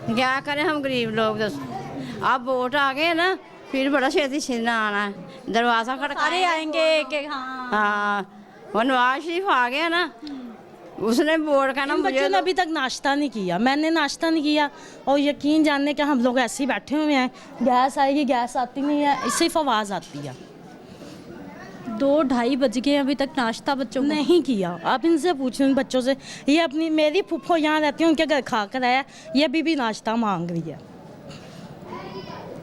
क्या करें हम गरीब लोग। अब वोट आ गए ना, फिर बड़ा छेती छीना आना है, दरवाज़ा खड़काए आएंगे एक। हाँ, वो नवाज शरीफ आ गया ना, उसने वोट का ना बच्चों ने अभी तक नाश्ता नहीं किया, मैंने नाश्ता नहीं किया। और यकीन जानने के हम लोग ऐसे ही बैठे हुए हैं, गैस आएगी, गैस आती नहीं है, सिर्फ आवाज़ आती है। 2-2:30 बज गए, अभी तक नाश्ता बच्चों ने नहीं किया। आप इनसे पूछो इन बच्चों से, ये अपनी मेरी फूफो यहाँ रहती है, उनके घर खा कर आया, ये अभी भी नाश्ता मांग रही है।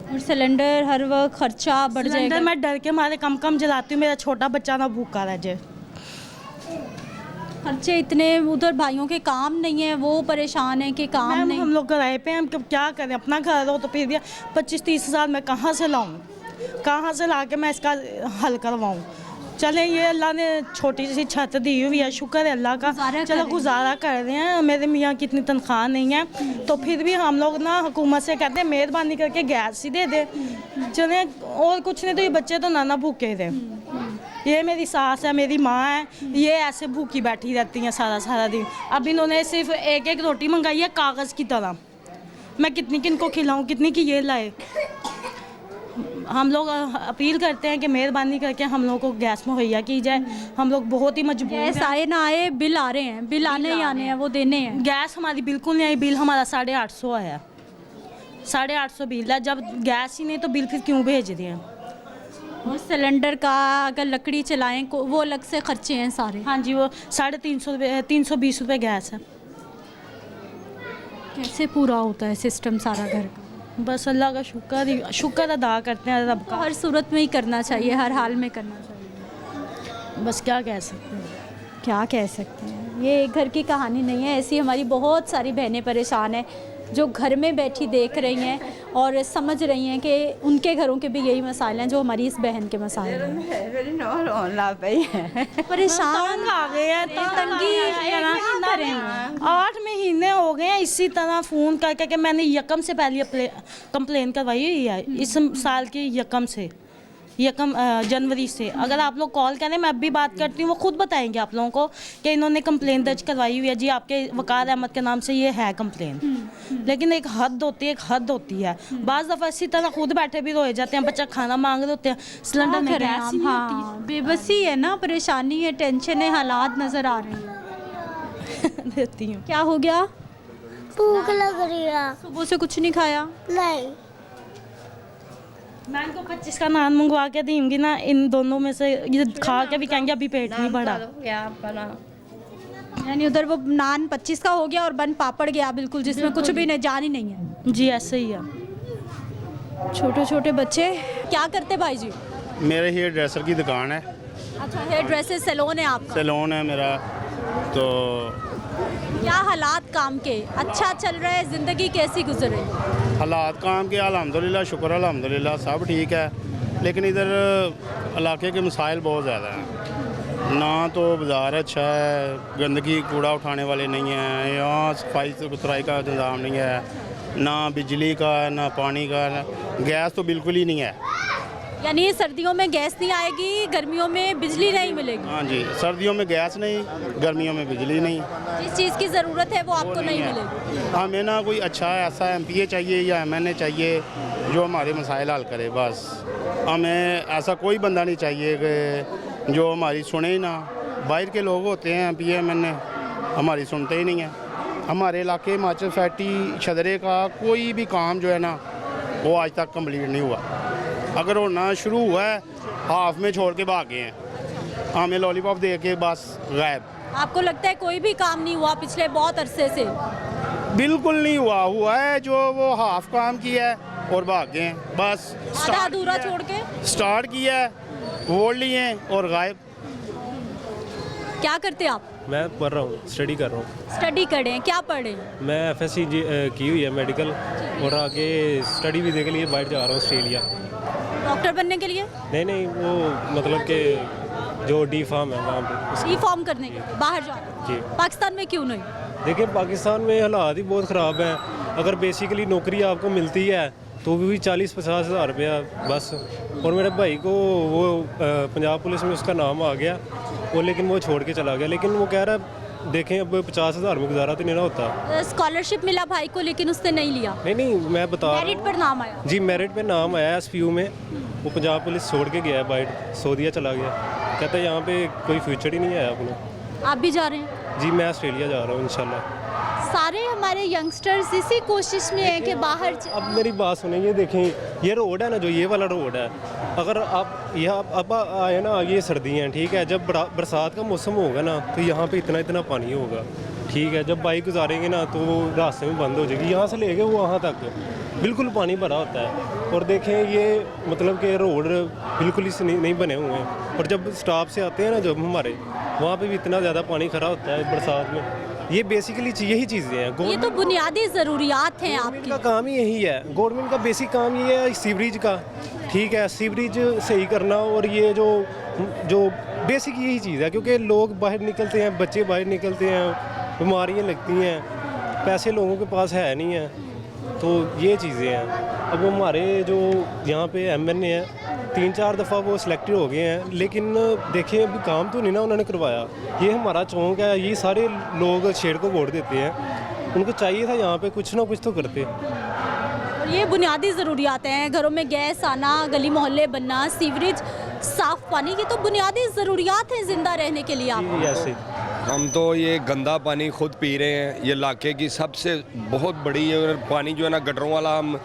और सिलेंडर हर वक्त खर्चा बढ़ जाएगा। मैं डर के मारे कम कम जलाती हूँ, मेरा छोटा बच्चा ना भूखा रह जाए। खर्चे इतने, उधर भाइयों के काम नहीं है, वो परेशान है कि काम नहीं। हम लोग किराए पे, हम क्या करें, अपना घर हो तो फिर भी 25-30 हज़ार मैं कहाँ से लाऊं, कहाँ से ला के मैं इसका हल करवाऊं। चले ये अल्लाह ने छोटी सी छत दी हुई है, शुक्र है अल्लाह का, चलो गुजारा कर रहे हैं। मेरे मियाँ की इतनी तनख्वाह नहीं है, तो फिर भी हम लोग ना हुकूमत से कहते हैं मेहरबानी करके गैस ही दे दे, चले और कुछ नहीं तो ये बच्चे तो नाना भूखे थे। ये मेरी सास है, मेरी माँ है, ये ऐसे भूखी बैठी रहती हैं सारा सारा दिन। अब इन्होंने सिर्फ एक रोटी मंगाई है कागज़ की तरह, मैं कितनी किनको खिलाऊँ, कितनी की ये लाए। हम लोग अपील करते हैं कि मेहरबानी करके हम लोग को गैस मुहैया की जाए। हम लोग बहुत ही मजबूर हैं। गैस आए ना आए, बिल आ रहे हैं, बिल आने ही आने हैं, वो देने हैं। गैस हमारी बिल्कुल नहीं आई, बिल हमारा 850 आया, 850 बिल है। जब गैस ही नहीं तो बिल फिर क्यों भेज रहे हैं। और सिलेंडर का अगर लकड़ी चलाएं वो अलग से खर्चे हैं सारे। हाँ जी, वो 350 रुपये, 320 रुपये गैस है। कैसे पूरा होता है सिस्टम सारा घर का? बस अल्लाह का शुक्र अदा करते हैं रब का। हर सूरत में ही करना चाहिए, हर हाल में करना चाहिए। बस क्या कह सकते हैं, क्या कह सकते हैं। ये एक घर की कहानी नहीं है, ऐसी हमारी बहुत सारी बहनें परेशान हैं जो घर में बैठी देख रही हैं और समझ रही हैं कि उनके घरों के भी यही मसाइल हैं जो हमारी इस बहन के मसाइल हैं। परेशान आ गए हैं, तंगी 8 महीने हो गए हैं इसी तरह फ़ोन करके कि मैंने यकम से पहले कंप्लेन करवाई हुई है, इस साल की यकम जनवरी से। अगर आप लोग कॉल करें, मैं अब भी बात करती हूँ, वो खुद बताएंगे आप लोगों को कि इन्होंने कंप्लेन दर्ज करवाई हुई है जी, आपके वकार अहमद के नाम से ये है कंप्लेन। लेकिन एक हद होती है, बाज़ दफ़ा इसी तरह खुद बैठे भी रोए जाते हैं, बच्चा खाना मांग रहे होते हैं, सिलेंडर में गैस ही नहीं होती है। बेबसी है ना, परेशानी है, टेंशन है, हालात नज़र आ रहे हैं। देती हूँ। क्या हो गया? भूख लग रही है। सुबह से कुछ नहीं खाया? नहीं। मैं इनको 25 का नान मंगवा के दूँगी ना, इन दोनों में से ये खा के भी कहेंगे अभी पेट नहीं बढ़ा। यानी उधर वो नान 25 का हो गया और बन पापड़ गया बिल्कुल, जिसमें कुछ भी नहीं, जान ही नहीं है। जी ऐसे ही है। छोटे छोटे बच्चे क्या करते भाई जी? मेरे हेयर ड्रेसर की दुकान है। अच्छा, हेयर ड्रेसेस सैलून है आपका? सैलून है मेरा। तो क्या हालात काम के? अच्छा चल रहा है, ज़िंदगी कैसी गुजर रही है? हालात काम के अल्हम्दुलिल्लाह, शुक्र अल्हम्दुलिल्लाह, सब ठीक है। लेकिन इधर इलाके के मसाइल बहुत ज़्यादा हैं। ना तो बाज़ार अच्छा है, गंदगी कूड़ा उठाने वाले नहीं हैं, यहाँ सफाई सुथराई का इंतज़ाम नहीं है, ना बिजली का, ना पानी का, गैस तो बिल्कुल ही नहीं है। यानी सर्दियों में गैस नहीं आएगी, गर्मियों में बिजली नहीं मिलेगी? हाँ जी, सर्दियों में गैस नहीं, गर्मियों में बिजली नहीं। जिस चीज़ की ज़रूरत है वो आपको नहीं मिलेगी। हमें ना कोई अच्छा ऐसा MPA चाहिए या MNA चाहिए जो हमारे मसाइल हल करे। बस हमें ऐसा कोई बंदा नहीं चाहिए कि जो हमारी सुने ही ना। बाहर के लोग होते हैं MPA MNA, हमारी सुनते ही नहीं हैं। हमारे इलाके हिमाचल फैक्ट्री छदरे का कोई भी काम जो है ना, वो आज तक कंप्लीट नहीं हुआ। अगर होना शुरू हुआ है, हाफ में छोड़ के भाग गए हैं। हमें लॉलीपॉप दे के बस गायब। आपको लगता है कोई भी काम नहीं हुआ पिछले बहुत अरसे से? बिल्कुल नहीं हुआ है, जो वो हाफ काम किया है और भाग गए हैं बस। आधा अधूरा छोड़ के स्टार्ट किया है, वोट लिए और गायब। क्या करते हैं आप? मैं पढ़ रहा हूँ, स्टडी कर रहा हूँ। स्टडी कर रहे हैं, क्या पढ़ रहे हैं? मैं FSC की हुई है मेडिकल, और आगे स्टडी वीज़े के लिए बाहर जा रहा हूँ ऑस्ट्रेलिया। डॉक्टर बनने के लिए? नहीं, वो मतलब कि जो डी फार्म है वहाँ पे। डी फार्म करने के लिए बाहर जा रहे हैं? जी। पाकिस्तान में क्यों नहीं? देखिए पाकिस्तान में हालात ही बहुत ख़राब हैं। अगर बेसिकली नौकरी आपको मिलती है तो भी 40-50 हज़ार रुपया बस। और मेरे भाई को वो पंजाब पुलिस में उसका नाम आ गया, वो लेकिन वो छोड़ के चला गया। लेकिन वो कह रहा है देखें अब 50 हज़ार में गुजारा तो नहीं ना होता। स्कॉलरशिप मिला भाई को लेकिन उसने नहीं लिया? नहीं, मैं बता रहा हूँ। मेरिट पर नाम आया? जी, मेरिट पे नाम आया SPU में। वो पंजाब पुलिस छोड़ के गया है, बाहर सऊदीया चला गया। कहता है यहाँ पे कोई फ्यूचर ही नहीं है अपना। आप भी जा रहे हैं? जी, मैं ऑस्ट्रेलिया जा रहा हूँ इंशाल्लाह। सारे हमारे यंगस्टर्स इसी कोशिश में हैं कि बाहर अब मेरी बात सुनिए, ये देखें ये रोड है ना, जो ये वाला रोड है, अगर आप यहाँ अब आए ना, ये सर्दी हैं, ठीक है, जब बरसात का मौसम होगा ना तो यहाँ पे इतना पानी होगा, ठीक है। जब बाइक गुजारेंगे ना तो वो रास्ते में बंद हो जाएगी, यहाँ से लेके वो वहाँ तक बिल्कुल पानी भरा होता है। और देखें ये मतलब कि रोड बिल्कुल ही नहीं बने हुए हैं। और जब स्टाफ से आते हैं ना जब हमारे, वहाँ पे भी इतना ज़्यादा पानी खड़ा होता है बरसात में। ये बेसिकली यही चीज़ें हैं। ये तो बुनियादी ज़रूरियात हैं आपकी। का काम ही यही है, गवर्नमेंट का बेसिक काम ये है सीवरेज का, ठीक है, सीवरेज सही करना। और ये जो बेसिक यही चीज़ है, क्योंकि लोग बाहर निकलते हैं, बच्चे बाहर निकलते हैं, बीमारियाँ लगती हैं, पैसे लोगों के पास है नहीं है, तो ये चीज़ें हैं। अब हमारे जो यहाँ पे MNA हैं 3-4 दफ़ा वो सिलेक्टेड हो गए हैं, लेकिन देखिए अभी काम तो नहीं ना उन्होंने करवाया। ये हमारा चौंक है, ये सारे लोग शेर को वोट देते हैं, उनको चाहिए था यहाँ पे कुछ ना कुछ तो करते। और ये बुनियादी ज़रूरियात हैं, घरों में गैस आना, गली मोहल्ले बनना, सीवरेज, साफ़ पानी, की तो बुनियादी ज़रूरियात हैं ज़िंदा रहने के लिए। आप ऐसे हम तो ये गंदा पानी खुद पी रहे हैं। ये इलाके की सबसे बहुत बड़ी पानी जो है ना गटरों वाला, हम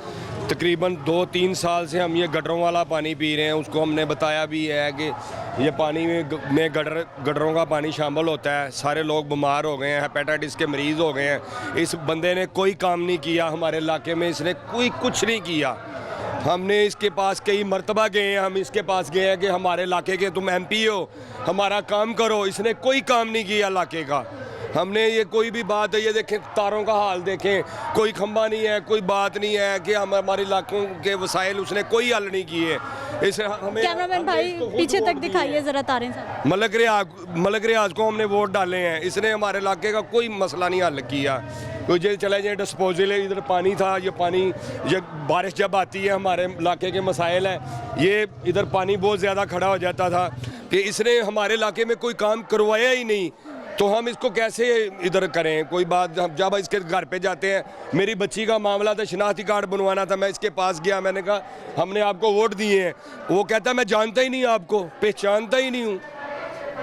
तकरीबन 2-3 साल से हम ये गटरों वाला पानी पी रहे हैं। उसको हमने बताया भी है कि ये पानी में गटरों का पानी शामिल होता है। सारे लोग बीमार हो गए हैं, हेपेटाइटिस के मरीज़ हो गए हैं। इस बंदे ने कोई काम नहीं किया हमारे इलाके में, इसने कोई कुछ नहीं किया। हमने इसके पास कई मरतबा गए हैं, हम इसके पास गए हैं कि हमारे इलाके के तुम MP हो, हमारा काम करो। इसने कोई काम नहीं किया इलाके का। हमने ये कोई भी बात है, ये देखें तारों का हाल देखें, कोई खंबा नहीं है, कोई बात नहीं है कि हम हमारे इलाकों के वसाइल उसने कोई हल नहीं किए। इसे हमें कैमरामैन भाई पीछे तक दिखाइए ज़रा तारें साहब। मलक रियाज को हमने वोट डाले हैं, इसने हमारे इलाके का कोई मसला नहीं हल किया। कोई जो चले जाए डिस्पोजल, इधर पानी था, ये पानी ये बारिश जब आती है हमारे इलाके के मसाइल है, ये इधर पानी बहुत ज़्यादा खड़ा हो जाता था कि इसने हमारे इलाके में कोई काम करवाया ही नहीं। तो हम इसको कैसे इधर करें? कोई बात, जब इसके घर पे जाते हैं, मेरी बच्ची का मामला था, शनाख्ती कार्ड बनवाना था, मैं इसके पास गया, मैंने कहा हमने आपको वोट दिए हैं। वो कहता मैं जानता ही नहीं, आपको पहचानता ही नहीं हूँ।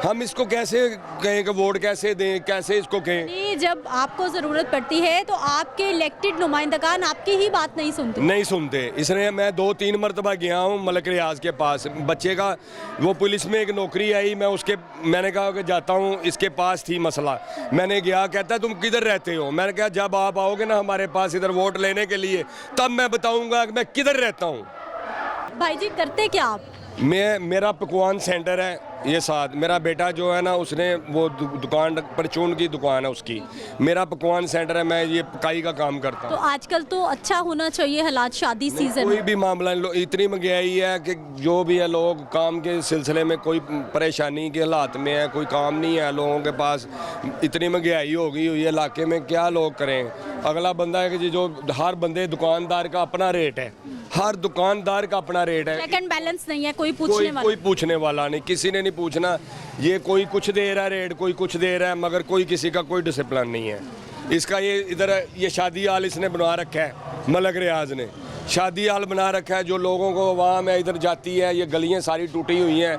हम इसको कैसे कहें कि वोट कैसे दें, कैसे इसको कहें? नहीं, जब आपको ज़रूरत पड़ती है तो आपके इलेक्टेड नुमाइंदगान आपकी ही बात नहीं सुनते। इसने मैं 2-3 मरतबा गया हूँ मलक रियाज के पास, बच्चे का वो पुलिस में एक नौकरी आई, मैंने कहा कि जाता हूँ, इसके पास थी मसला, मैंने गया, कहता तुम किधर रहते हो? मैंने कहा जब आप आओगे ना हमारे पास इधर वोट लेने के लिए, तब मैं बताऊँगा कि मैं किधर रहता हूँ। भाई जी करते क्या आप? मेरा पकवान सेंटर है ये साथ। मेरा बेटा जो है ना, उसने वो दुकान परचून की दुकान है उसकी, मेरा पकवान सेंटर है, मैं ये पकाई का काम करता हूँ। तो आजकल तो अच्छा होना चाहिए हालात, शादी सीजन कोई भी मामला इतनी महंगाई है कि जो भी है लोग काम के सिलसिले में कोई परेशानी के हालात में है, कोई काम नहीं है लोगों के पास। इतनी महंगाई हो गई हुई है इलाके में, क्या लोग करें? अगला बंदा है कि जो हर बंदे दुकानदार का अपना रेट है, हर दुकानदार का अपना रेट है, चेक एंड बैलेंस नहीं है, कोई पूछने वाला नहीं, किसी ने नहीं पूछना। ये कोई कुछ दे रहा है रेट, कोई कुछ दे रहा है, मगर कोई किसी का कोई डिसिप्लिन नहीं है। इसका ये इधर ये शादी हाल इसने बनवा रखा है मलक रियाज ने, शादी हाल बना रखा है, जो लोगों को आवाम है इधर जाती है, ये गलियां सारी टूटी हुई हैं,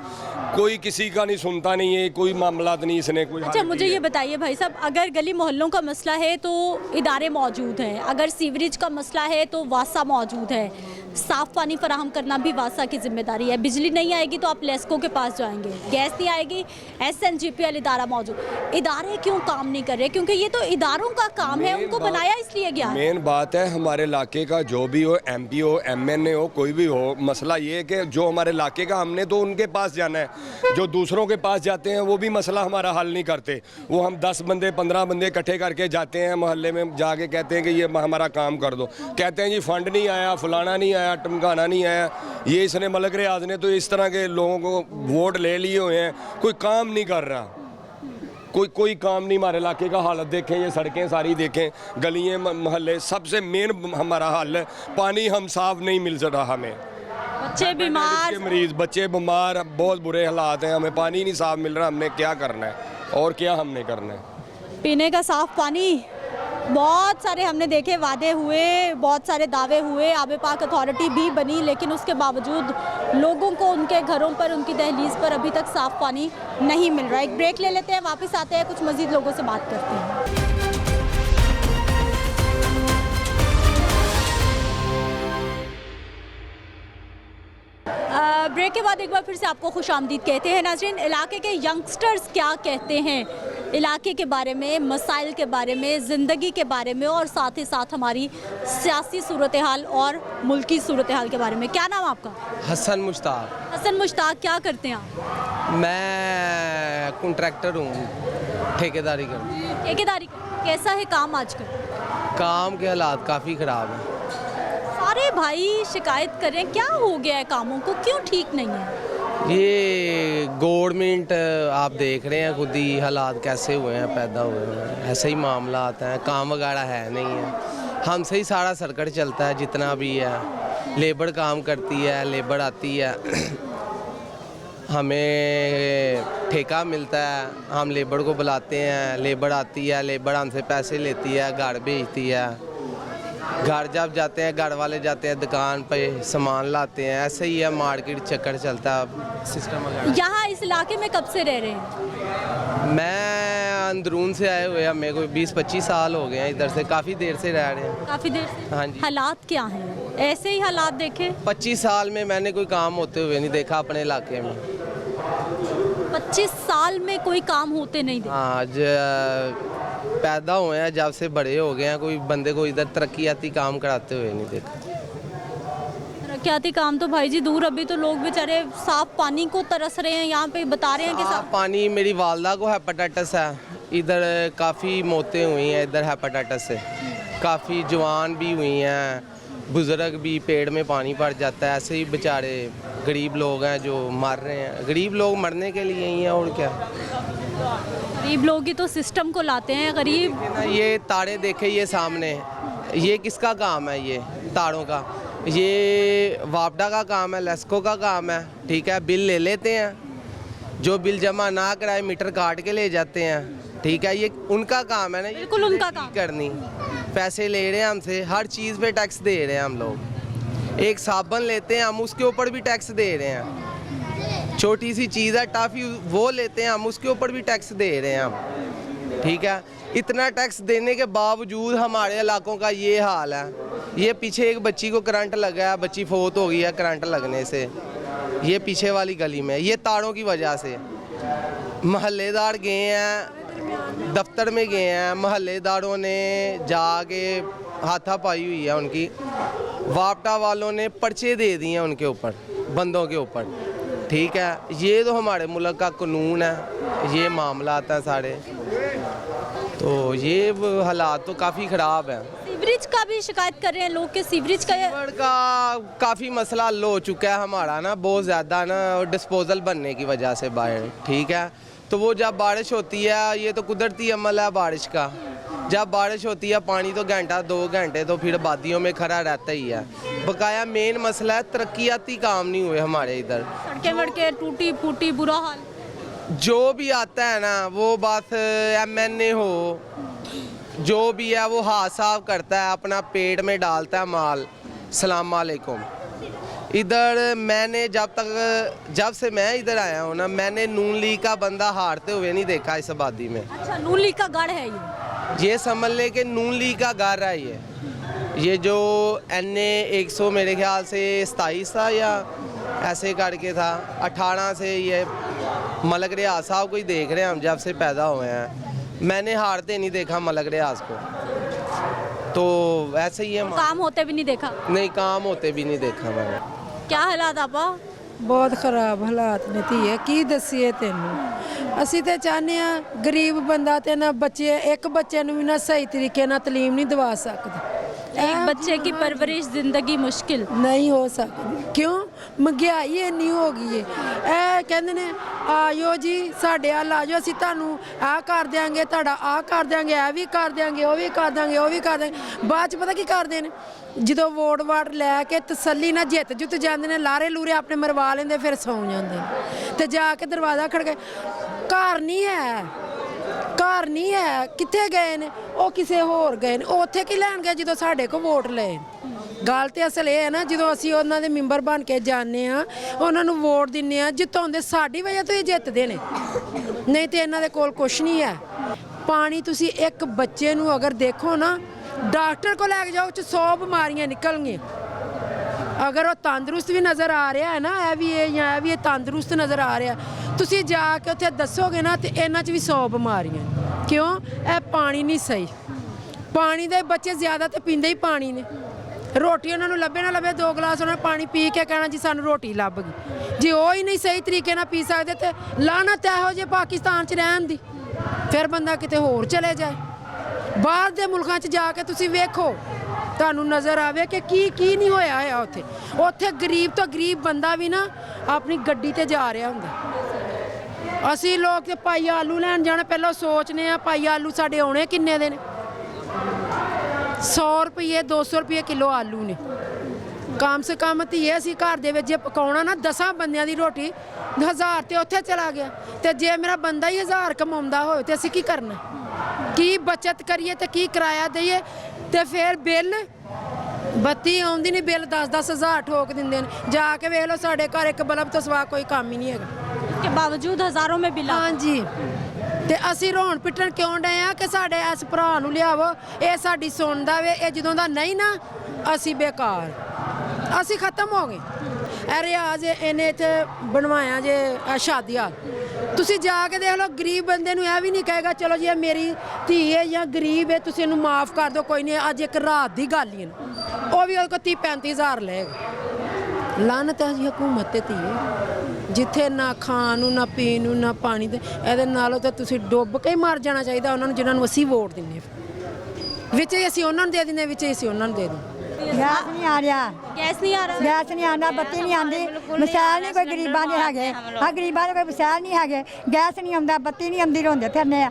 कोई किसी का नहीं सुनता नहीं है, कोई मामला नहीं इसने कोई। अच्छा मुझे ये बताइए भाई साहब, अगर गली मोहल्लों का मसला है तो इदारे मौजूद हैं, अगर सीवरेज का मसला है तो वासा मौजूद है, साफ़ पानी फराहम करना भी वासा की जिम्मेदारी है, बिजली नहीं आएगी तो आप लेस्को के पास जाएंगे, गैस नहीं आएगी SNGPL इदारा मौजूद। इदारे क्यों काम नहीं कर रहे? क्योंकि ये तो इदारों का काम है, उनको बनाया इसलिए गया है। मेन बात है हमारे इलाके का, जो भी हो, MP हो, MNA हो, कोई भी हो, मसला ये है कि जो हमारे इलाके का, हमने तो उनके पास जाना है, जो दूसरों के पास जाते हैं वो भी मसला हमारा हल नहीं करते। वो हम 10 बंदे 15 बंदे इकट्ठे करके जाते हैं मोहल्ले में, जाके कहते हैं कि ये हमारा काम कर दो, कहते हैं जी फंड नहीं आया, फलाना नहीं आया, टमकाना नहीं आया। ये इसने मलक रियाज ने तो इस तरह के लोगों को वोट ले लिए हुए हैं, कोई काम नहीं कर रहा, कोई काम नहीं। हमारे इलाके का हालत देखें, ये सड़कें सारी देखें, गलियाँ मोहल्ले, सबसे मेन हमारा हल है पानी, हम साफ नहीं मिल रहा हमें, बच्चे बीमार, मरीज बच्चे बीमार, बहुत बुरे हालात हैं, हमें पानी नहीं साफ मिल रहा, हमने क्या करना है और क्या हमने करना है? पीने का साफ पानी बहुत सारे हमने देखे, वादे हुए, बहुत सारे दावे हुए, आबे पाक अथॉरिटी भी बनी, लेकिन उसके बावजूद लोगों को उनके घरों पर, उनकी दहलीज पर अभी तक साफ पानी नहीं मिल रहा है। एक ब्रेक ले लेते हैं, वापस आते हैं, कुछ मजीद लोगों से बात करते हैं। ब्रेक के बाद एक बार फिर से आपको खुशामदीद कहते हैं। नाज़रीन, इलाके के यंगस्टर्स क्या कहते हैं इलाके के बारे में, मसाइल के बारे में, ज़िंदगी के बारे में, और साथ ही साथ हमारी सियासी सूरत हाल और मुल्की सूरत हाल के बारे में। क्या नाम आपका? हसन मुश्ताक। हसन मुश्ताक, क्या करते हैं आप? मैं कॉन्ट्रैक्टर हूँ, ठेकेदारी कर। ठेकेदारी। कैसा है काम आजकल? काम के हालात काफ़ी ख़राब हैं। सारे भाई शिकायत कर रहे हैं, क्या हो गया है कामों को, क्यों ठीक नहीं है? ये गवर्नमेंट, आप देख रहे हैं खुद ही हालात कैसे हुए हैं, पैदा हुए हैं, ऐसे ही मामला आता है, काम वगैरह है नहीं है, हमसे ही सारा सर्कट चलता है जितना भी है। लेबर काम करती है, लेबर आती है, हमें ठेका मिलता है, हम लेबर को बुलाते हैं, लेबर आती है, लेबर हमसे पैसे लेती है, घर भेजती है, घर जब जाते हैं घर वाले जाते हैं दुकान पे सामान लाते हैं, ऐसे ही है, मार्केट चक्कर चलता है सिस्टम वगैरह। यहाँ इस इलाके में कब से रह रहे हैं? मैं अंदरून से आए हुए हैं, मेरे को 20-25 साल हो गए हैं, इधर से काफ़ी देर से रह रहे हैं। काफ़ी देर से? हाँ जी। हालात क्या हैं? ऐसे ही हालात देखे? 25 साल में मैंने कोई काम होते हुए नहीं देखा अपने इलाके में। 25 साल में कोई काम होते नहीं देखे? हाँ, पैदा हुए हैं जब से बड़े हो गए हैं, कोई बंदे को इधर तरक्याती काम कराते हुए नहीं देखा। तरक्याती काम तो भाई जी दूर, अभी तो लोग बेचारे साफ पानी को तरस रहे हैं, यहाँ पे बता रहे हैं कि साफ पानी। मेरी वालदा को हेपेटाइटिस है, इधर काफ़ी मौतें हुई हैं इधर हेपेटाइटिस से, काफ़ी जवान भी हुई हैं, बुज़ुर्ग भी, पेड़ में पानी भर जाता है, ऐसे ही बेचारे गरीब लोग हैं जो मर रहे हैं। गरीब लोग मरने के लिए ही हैं, और क्या। गरीब लोग ही तो सिस्टम को लाते हैं, गरीब। ये तारे देखे ये सामने, ये किसका काम है? ये तारों का, ये वापडा का काम है, लेस्को का काम है, ठीक है। बिल ले लेते हैं, जो बिल जमा ना कराए मीटर काट के ले जाते हैं, ठीक है। ये उनका काम है ना, बिल्कुल उनका काम करनी। पैसे ले रहे हैं हमसे, हर चीज़ पे टैक्स दे रहे हैं हम लोग। एक साबुन लेते हैं हम, उसके ऊपर भी टैक्स दे रहे हैं। छोटी सी चीज़ है टॉफ़ी, वो लेते हैं हम, उसके ऊपर भी टैक्स दे रहे हैं हम, ठीक है। इतना टैक्स देने के बावजूद हमारे इलाकों का ये हाल है। ये पीछे एक बच्ची को करंट लगा है, बच्ची फौत हो गई है करंट लगने से, ये पीछे वाली गली में, ये तारों की वजह से। महल्लेदार गए हैं, दफ्तर में गए हैं, महल्लेदारों ने जाके हाथापाई हुई है उनकी, वापटा वालों ने पर्चे दे दिए हैं उनके ऊपर, बंदों के ऊपर, ठीक है। ये तो हमारे मुल्क का कानून है, ये मामला आता है सारे, तो ये हालात तो काफ़ी ख़राब है। सीवरेज का भी शिकायत कर रहे हैं लोग के, सीवरेज का काफ़ी मसला हल हो चुका है हमारा ना, बहुत ज़्यादा ना, डिस्पोजल बनने की वजह से बाहर, ठीक है। तो वो जब बारिश होती है, ये तो कुदरती अमल है बारिश का, जब बारिश होती है पानी तो घंटा 2 घंटे तो फिर वादियों में खड़ा रहता ही है। बकाया मेन मसला है तरक्याती काम नहीं हुए हमारे इधर, सड़कें वड़कें टूटी फूटी, बुरा हाल। जो भी आता है ना, वो बात MNA हो, जो भी है वो हाथ साफ करता है, अपना पेट में डालता है माल, सलाम अलैकुम। इधर मैंने जब से मैं इधर आया हूँ ना, मैंने नून लीग का बंदा हारते हुए नहीं देखा इस आबादी में। अच्छा, नून लीग का गढ़ है ये समझ ले कि नून लीग का गढ़ है ये जो NA 100 मेरे ख्याल से 27 था या ऐसे करके था, 18 से ये मलक रियाज साहब को ही देख रहे हैं हम जब से पैदा हुए हैं। मैंने हारते नहीं देखा मलक रियाज को, तो ऐसे ही है। काम होते भी नहीं देखा? नहीं, काम होते भी नहीं देखा मैंने। क्या हालात आपा? बहुत ਖਰਾਬ ਹਾਲਾਤ ਨੇ ਧੀਏ, ਕੀ ਦਸੀਏ ਤੈਨੂੰ। ਅਸੀਂ ਤੇ ਚਾਹੁੰਦੇ ਆ ਗਰੀਬ ਬੰਦਾ ਤੇ ਨਾ ਬੱਚੇ, ਇੱਕ ਬੱਚੇ ਨੂੰ ਵੀ ਨਾ ਸਹੀ ਤਰੀਕੇ ਨਾਲ ਤਾਲੀਮ ਨਹੀਂ ਦਵਾ ਸਕਦਾ। एक बच्चे की परवरिश जिंदगी मुश्किल नहीं हो सकती। क्यों? महंगाई इन्नी हो गई है। ਇਹ ਕਹਿੰਦੇ ਨੇ ਆਇਓ ਜੀ ਸਾਡੇ ਵੱਲ ਆਜੋ, ਅਸੀਂ ਤੁਹਾਨੂੰ ਆਹ ਕਰ ਦਿਆਂਗੇ, ਤੁਹਾਡਾ ਆਹ ਕਰ ਦਿਆਂਗੇ, ਇਹ ਵੀ ਕਰ ਦਿਆਂਗੇ, ਉਹ ਵੀ ਕਰ ਦਿਆਂਗੇ, ਉਹ ਵੀ ਕਰ ਦਿਆਂਗੇ। ਬਾਅਦ ਚ ਪਤਾ ਕੀ ਕਰਦੇ ਨੇ, ਜਦੋਂ ਵੋਟ ਵਾਟ ਲੈ ਕੇ ਤਸੱਲੀ ਨਾਲ ਜਿੱਤ ਜੁੱਤ ਜਾਂਦੇ ਨੇ, ਲਾਰੇ ਲੂਰੇ ਆਪਣੇ ਮਰਵਾ ਲੈਂਦੇ, ਫਿਰ ਸੌਂ ਜਾਂਦੇ ਨੇ ਤੇ ਜਾ ਕੇ ਦਰਵਾਜ਼ਾ ਖੜਕੇ ਘਰ ਨਹੀਂ ਹੈ, ਘਰ ਨਹੀਂ ਹੈ, ਕਿੱਥੇ ਗਏ ਨੇ ਉਹ, ਕਿਸੇ ਹੋਰ ਗਏ ਨੇ, ਉੱਥੇ ਕੀ ਲੈਣ ਗਏ ਜਦੋਂ ਸਾਡੇ ਕੋਲ ਵੋਟ ਲਏ। ਗੱਲ ਤੇ ਅਸਲ ਇਹ ਹੈ ਨਾ, ਜਦੋਂ ਅਸੀਂ ਉਹਨਾਂ ਦੇ ਮੈਂਬਰ ਬਣ ਕੇ ਜਾਂਦੇ ਆ, ਉਹਨਾਂ ਨੂੰ ਵੋਟ ਦਿੰਦੇ ਆ, ਜਿਤਾਉਂਦੇ ਸਾਡੀ ਵਜ੍ਹਾ ਤੋਂ ਹੀ ਜਿੱਤਦੇ ਨੇ, ਨਹੀਂ ਤੇ ਇਹਨਾਂ ਦੇ ਕੋਲ ਕੁਛ ਨਹੀਂ ਹੈ। ਪਾਣੀ ਤੁਸੀਂ ਇੱਕ ਬੱਚੇ ਨੂੰ ਅਗਰ ਦੇਖੋ ਨਾ, ਡਾਕਟਰ ਕੋਲ ਲੈ ਕੇ ਜਾਓ, 100 ਬਿਮਾਰੀਆਂ ਨਿਕਲਣਗੀਆਂ। ਅਗਰ ਉਹ ਤੰਦਰੁਸਤ ਵੀ ਨਜ਼ਰ ਆ ਰਿਹਾ ਹੈ ਨਾ, ਇਹ ਵੀ ਇਹ ਜਾਂ ਇਹ ਵੀ ਤੰਦਰੁਸਤ ਨਜ਼ਰ ਆ ਰਿਹਾ, ਤੁਸੀਂ ਜਾ ਕੇ ਉੱਥੇ ਦੱਸੋਗੇ ਨਾ, ਤੇ ਇਹਨਾਂ 'ਚ ਵੀ 100 ਬਿਮਾਰੀਆਂ। ਕਿਉਂ? ਇਹ ਪਾਣੀ ਨਹੀਂ ਸਹੀ। ਪਾਣੀ ਦੇ ਬੱਚੇ ਜ਼ਿਆਦਾ ਤੇ ਪੀਂਦੇ ਹੀ ਪਾਣੀ ਨੇ। ਰੋਟੀ ਉਹਨਾਂ ਨੂੰ ਲੱਭੇ ਨਾ ਲੱਭੇ, 2 ਗਲਾਸ ਉਹਨਾਂ ਨੇ ਪਾਣੀ ਪੀ ਕੇ ਕਹਿਣਾ ਜੀ ਸਾਨੂੰ ਰੋਟੀ ਲੱਭ ਗਈ। ਜੇ ਉਹ ਹੀ ਨਹੀਂ ਸਹੀ ਤਰੀਕੇ ਨਾਲ ਪੀ ਸਕਦੇ ਤੇ ਲਾਹਨਤ ਇਹੋ ਜਿਹੇ ਪਾਕਿਸਤਾਨ 'ਚ ਰਹਿਣ ਦੀ, ਫਿਰ ਬੰਦਾ ਕਿਤੇ ਹੋਰ ਚਲੇ ਜਾਏ। ਬਾਹਰ ਦੇ ਮੁਲਕਾਂ 'ਚ ਜਾ ਕੇ ਤੁਸੀਂ ਵੇਖੋ, ਤੁਹਾਨੂੰ ਨਜ਼ਰ ਆਵੇ ਕਿ ਕੀ ਨਹੀਂ ਹੋਇਆ ਹੈ ਉੱਥੇ। ਉੱਥੇ ਗਰੀਬ ਤੋਂ ਗਰੀਬ ਬੰਦਾ ਵੀ ਨਾ ਆਪਣੀ ਗੱਡੀ ਤੇ ਜਾ ਰਿਹਾ ਹੁੰਦਾ। ਅਸੀਂ ਲੋਕ ਤੇ ਪਾਈ ਆਲੂ ਲੈਣ ਜਾਣਾ, ਪਹਿਲਾਂ ਸੋਚਨੇ ਆ ਪਾਈ ਆਲੂ ਸਾਡੇ ਆਉਣੇ ਕਿੰਨੇ ਦੇ ਨੇ। 100 ਰੁਪਏ 200 ਰੁਪਏ ਕਿਲੋ ਆਲੂ ਨੇ। ਕਮ ਸੇ ਕਮ ਧੀਏ ਅਸੀਂ ਘਰ ਦੇ ਵਿੱਚ ਜੇ ਪਕਾਉਣਾ ਨਾ 10 ਬੰਦਿਆਂ ਦੀ ਰੋਟੀ, 1000 ਤੇ ਉੱਥੇ ਚਲਾ ਗਿਆ। ਤੇ ਜੇ ਮੇਰਾ ਬੰਦਾ ਹੀ 1000 ਕਮਾਉਂਦਾ ਹੋਵੇ ਤੇ ਅਸੀਂ ਕੀ ਕਰਨਾ? ਕੀ ਬਚਤ ਕਰੀਏ ਤੇ ਕੀ ਕਿਰਾਇਆ ਦਈਏ? ਤੇ ਫਿਰ ਬਿੱਲ ਬੱਤੀ ਆਉਂਦੀ ਨਹੀਂ, ਬਿੱਲ 10-10 ਹਜ਼ਾਰ ਠੋਕ ਦਿੰਦੇ ਨੇ। ਜਾ ਕੇ ਵੇਖ ਲਓ ਸਾਡੇ ਘਰ ਇੱਕ ਬਲਬ ਤੋਂ ਸਿਵਾ ਕੋਈ ਕੰਮ ਹੀ ਨਹੀਂ ਹੈਗਾ। उसके बावजूद हजारों में बिल। हाँ जी, ਤੇ ਅਸੀਂ ਰੋਣ ਪਿੱਟਣ ਕਿਉਂ ਡਏ ਆ ਕਿ ਸਾਡੇ ਇਸ ਭਰਾ ਨੂੰ ਲਿਆਵੋ, ਇਹ ਸਾਡੀ ਸੁਣਦਾ ਵੇ। ਇਹ ਜਦੋਂ ਦਾ ਨਹੀਂ ਨਾ, ਅਸੀਂ ਬੇਕਾਰ, ਅਸੀਂ ਖਤਮ ਹੋ ਗਏ। ਇਹ ਰਿਆਜ਼ ਇਹਨੇ ਇੱਥੇ ਬਣਵਾਇਆ ਜੇ ਸ਼ਾਦੀ ਹਾਲ, ਤੁਸੀਂ ਜਾ ਕੇ ਦੇਖ ਲਓ। ਗਰੀਬ ਬੰਦੇ ਨੂੰ ਇਹ ਵੀ ਨਹੀਂ ਕਹੇਗਾ ਚਲੋ ਜੀ ਇਹ ਮੇਰੀ ਧੀ ਹੈ ਜਾਂ ਗਰੀਬ ਹੈ, ਤੁਸੀਂ ਇਹਨੂੰ ਮਾਫ ਕਰ ਦਿਓ, ਕੋਈ ਨਹੀਂ। ਅੱਜ ਇੱਕ ਰਾਤ ਦੀ ਗੱਲ ਹੀ ਹੈ, ਉਹ ਵੀ ਉਹਦੇ ਕੋਲ 30-35 ਹਜ਼ਾਰ ਲਏਗਾ। ਲਾਨਤ ਹੈ ਜੀ ਹਕੂਮਤ ਤੇ ਧੀਏ, ਜਿੱਥੇ ਨਾ ਖਾਣ ਨੂੰ, ਨਾ ਪੀਣ ਨੂੰ, ਨਾ ਪਾਣੀ ਤੇ। ਇਹਦੇ ਨਾਲੋਂ ਤਾਂ ਤੁਸੀਂ ਡੁੱਬ ਕੇ ਹੀ ਮਰ ਜਾਣਾ ਚਾਹੀਦਾ ਉਹਨਾਂ ਨੂੰ ਜਿਨ੍ਹਾਂ ਨੂੰ ਅਸੀਂ ਵੋਟ ਦਿੰਦੇ। ਵਿੱਚ ਹੀ ਅਸੀਂ ਉਹਨਾਂ ਨੂੰ ਦੇ ਦਿੰਦੇ, ਵਿੱਚ ਹੀ ਅਸੀਂ ਉਹਨਾਂ ਨੂੰ ਦੇ ਦਿੰਦੇ। ਗੈਸ ਨਹੀਂ ਆ ਰਿਹਾ, गैस नहीं आ रहा। ਗੈਸ ਨਹੀਂ ਆਉਂਦਾ, ਬੱਤੀ ਨਹੀਂ ਆਉਂਦੀ, ਮਿਸਾਲ ਨਹੀਂ ਕੋਈ ਗਰੀਬਾਂ ਦੇ ਹੈਗੇ। ਆ ਗਰੀਬਾਂ ਦੇ ਕੋਈ ਮਿਸਾਲ ਨਹੀਂ ਹੈਗੇ, ਗੈਸ ਨਹੀਂ ਆਉਂਦਾ, ਬੱਤੀ ਨਹੀਂ ਆਉਂਦੀ, ਰੋਂਦੇ ਫਿਰਨੇ ਆ।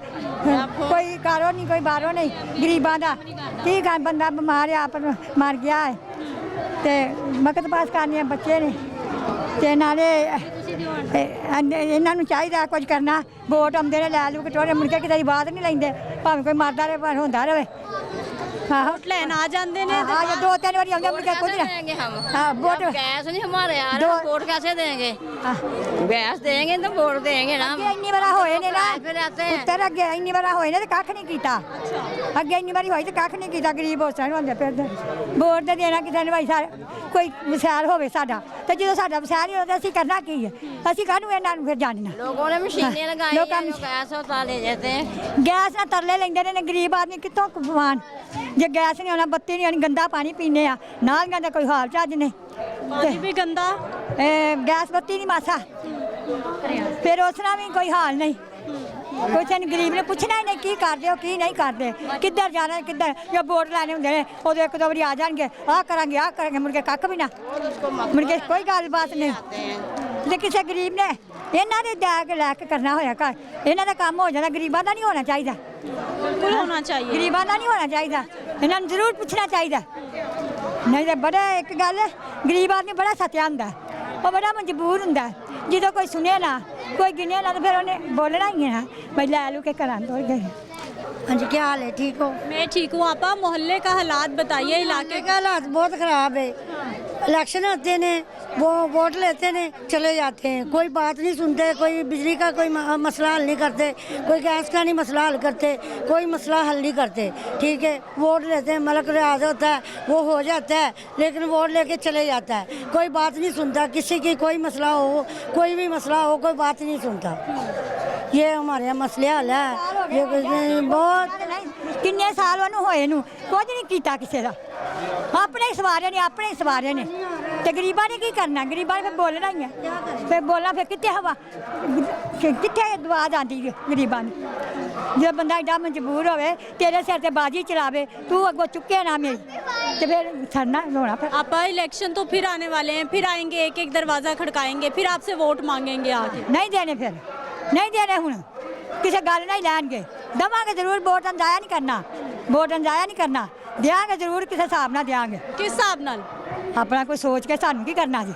ਕੋਈ ਕਾਰੋ ਨਹੀਂ, ਕੋਈ ਬਾਹਰੋਂ ਨਹੀਂ, ਗਰੀਬਾਂ ਦਾ ਕੀ ਕਰ। ਬੰਦਾ ਬਿਮਾਰ ਆ, ਆਪ ਮਰ ਗਿਆ ਹੈ ਤੇ ਵਕਤ ਪਾਸ ਕਰਨੇ ਬੱਚੇ ਨੇ, ਤੇ ਨਾਲੇ ਇਹਨਾਂ ਨੂੰ ਚਾਹੀਦਾ ਕੁਝ ਕਰਨਾ। ਵੋਟ ਆਉਂਦੇ ਨੇ ਲੈ ਲੂ ਕਟੋਰੇ, ਮੁੜ ਕੇ ਕਿਤੇ ਦੀ ਬਾਤ ਨਹੀਂ ਲੈਂਦੇ, ਭਾਵੇਂ ਕੋਈ ਮਰਦਾ ਰਹੇ ਭਾਵੇਂ ਹੁੰਦਾ ਰਹੇ। वोट लेना आ जाते ने। हाँ, ये 2-3 बार आਉਂਦੇ ਮੁੜ ਕੇ ਕੁਝ देंगे हम। हाँ, वोट गैस नहीं हमारे यार, वोट कैसे देंगे? गैस देंगे तो वोट देंगे ना। ਇੰਨੀ ਵਾਰ ਹੋਏ ਨੇ ਨਾ फिर आते हैं। ਉੱਤਰ ਅੱਗੇ ਇੰਨੀ ਵਾਰ ਹੋਏ ਨੇ ਤੇ ਕੱਖ ਨਹੀਂ ਕੀਤਾ। ਅੱਗੇ ਇੰਨੀ ਵਾਰੀ ਹੋਈ ਤੇ ਕੱਖ ਨਹੀਂ ਕੀਤਾ। ਗਰੀਬ ਹੋ ਸਾਰੇ ਹੁੰਦੇ ਫਿਰਦੇ। ਵੋਟ ਤੇ ਦੇਣਾ ਕਿਸੇ ਨੇ ਭਾਈ ਸਾਰੇ, ਕੋਈ ਵਿਸਾਰ ਹੋਵੇ ਸਾਡਾ, ਤੇ ਜਦੋਂ ਸਾਡਾ ਵਿਸਾਰ ਹੀ ਹੋਵੇ ਅਸੀਂ ਕਰਨਾ ਕੀ ਹੈ? ਅਸੀਂ ਕਾਹਨੂੰ ਇਹਨਾਂ ਨੂੰ ਫਿਰ ਜਾਣਨਾ? लोगों ने मशीनें लगाई हैं, जो गैस होता ले जाते हैं। ਗੈਸ ਨਾਲ ਤਰਲੇ ਲੈਂਦੇ ਨੇ ਗਰੀਬ ਆਦਮੀ ਕਿੱਥੋਂ ਕਮਾਉਣ? ਜੇ ਗੈਸ ਨਹੀਂ ਆਉਣਾ, ਬੱਤੀ ਨਹੀਂ ਆਉਣੀ, ਗੰਦਾ ਪਾਣੀ ਪੀਂਦੇ ਆ, ਨਾਲੀਆਂ ਦਾ ਕੋਈ ਹਾਲ ਚੱਜ ਨੇ। पानी भी गंदा, ਗੈਸ ਬੱਤੀ ਨਹੀਂ ਮਾਸਾ, ਫਿਰ ਉਸ ਨਾਲ ਵੀ ਕੋਈ ਹਾਲ ਨਹੀਂ। ਕੁਛ ਨਹੀਂ, ਗਰੀਬ ਨੇ ਪੁੱਛਣਾ ਹੀ ਨਹੀਂ ਕੀ ਕਰਦੇ ਹੋ ਕੀ ਨਹੀਂ ਕਰਦੇ, ਕਿੱਧਰ ਜਾਣਾ ਕਿੱਧਰ। ਜੇ ਵੋਟ ਲੈਣੇ ਹੁੰਦੇ ਨੇ ਉਦੋਂ 1-2 ਵਾਰੀ ਆ ਜਾਣਗੇ, ਆਹ ਕਰਾਂਗੇ ਮੁੜ ਕੇ ਕੱਖ ਵੀ ਨਾ, ਮੁੜ ਕੇ ਕੋਈ ਗੱਲਬਾਤ ਨਹੀਂ। ਜੇ ਕਿਸੇ ਗਰੀਬ ਨੇ ਇਹਨਾਂ ਦੇ ਲੈ ਕੇ ਕਰਨਾ ਹੋਇਆ ਘਰ, ਇਹਨਾਂ ਦਾ ਕੰਮ ਹੋ ਜਾਂਦਾ। ਗਰੀਬਾਂ ਦਾ ਨਹੀਂ ਹੋਣਾ ਚਾਹੀਦਾ, बिल्कुल होना चाहिए। ਗਰੀਬਾਂ ਦਾ ਨਹੀਂ ਹੋਣਾ ਚਾਹੀਦਾ, ਇਹਨਾਂ ਨੂੰ ਜ਼ਰੂਰ ਪੁੱਛਣਾ ਚਾਹੀਦਾ। ਨਹੀਂ ਤਾਂ ਬੜਾ ਇੱਕ ਗੱਲ, ਗਰੀਬ ਆਦਮੀ ਬੜਾ ਸੱਚਾ ਹੁੰਦਾ, ਉਹ ਬੜਾ ਮਜਬੂਰ ਹੁੰਦਾ। ਜਦੋਂ ਕੋਈ ਸੁਣੇ ਨਾ, ਕੋਈ ਗਿਣੇ ਨਾ, ਤਾਂ ਫਿਰ ਉਹਨੇ ਬੋਲਣਾ ਹੀ ਹੈ ਨਾ, ਬਈ ਲੈ ਲੂ ਕੇ ਘਰਾਂ ਤੋੜ ਗਏ। हाँ जी, क्या हाल है? ठीक हो? मैं ठीक हूँ। आपा मोहल्ले का हालात बताइए, इलाके का हालात बहुत ख़राब है। इलेक्शन होते हैं, वो वोट लेते हैं, चले जाते हैं, कोई बात नहीं सुनते, कोई बिजली का कोई मसला हल नहीं करते, कोई गैस का नहीं मसला हल करते, कोई मसला हल नहीं करते। ठीक है, वोट लेते हैं, मलक रियाज होता है, वो हो जाता है, लेकिन वोट लेके चले जाता है, कोई बात नहीं सुनता, किसी की कोई मसला हो, कोई भी मसला हो, कोई बात नहीं सुनता। ये हमारे यहाँ मसले हल है। ये बहुत किन्ने साल ਉਹਨੂੰ ਹੋਏ ਨੂੰ ਕੁਝ ਨਹੀਂ ਕੀਤਾ ਕਿਸੇ ਦਾ, ਆਪਣੇ ਹੀ ਸਵਾਰੇ ਨੇ, ਆਪਣੇ ਹੀ ਸਵਾਰੇ ਨੇ, ਤੇ ਗਰੀਬਾਂ ਨੇ ਕੀ ਕਰਨਾ? ਗਰੀਬਾਂ ਨੇ ਫਿਰ ਬੋਲਣਾ ਹੀ ਹੈ, ਫਿਰ ਬੋਲਣਾ, ਫਿਰ ਕਿੱਥੇ ਹਵਾ, ਕਿੱਥੇ ਦੁਆ ਜਾਂਦੀ ਹੈ ਗਰੀਬਾਂ ਨੂੰ? ਜੇ ਬੰਦਾ ਐਡਾ ਮਜਬੂਰ ਹੋਵੇ, ਤੇਰੇ ਸਿਰ ਤੇ ਬਾਜੀ ਚਲਾਵੇ, ਤੂੰ ਅੱਗੋਂ ਚੁੱਕੇ ਨਾ ਮੇਰੀ, ਤੇ ਫਿਰ ਛੱਡਣਾ ਰੋਣਾ। ਫਿਰ आपा इलेक्शन तो फिर आने वाले हैं, फिर आएंगे, एक एक दरवाजा खड़काएंगे, फिर आपसे वोट मांगेंगे आके। नहीं देने, फिर नहीं देने, हूँ किसी गल नहीं लैनगे, देवांगे जरूर, वोट अंजाया नहीं करना, वोट अंजाया नहीं करना, देंगे जरूर, किसी हिसाब नाल देंगे। किस हिसाब नाल? अपना कोई सोच के सानू की करना जी,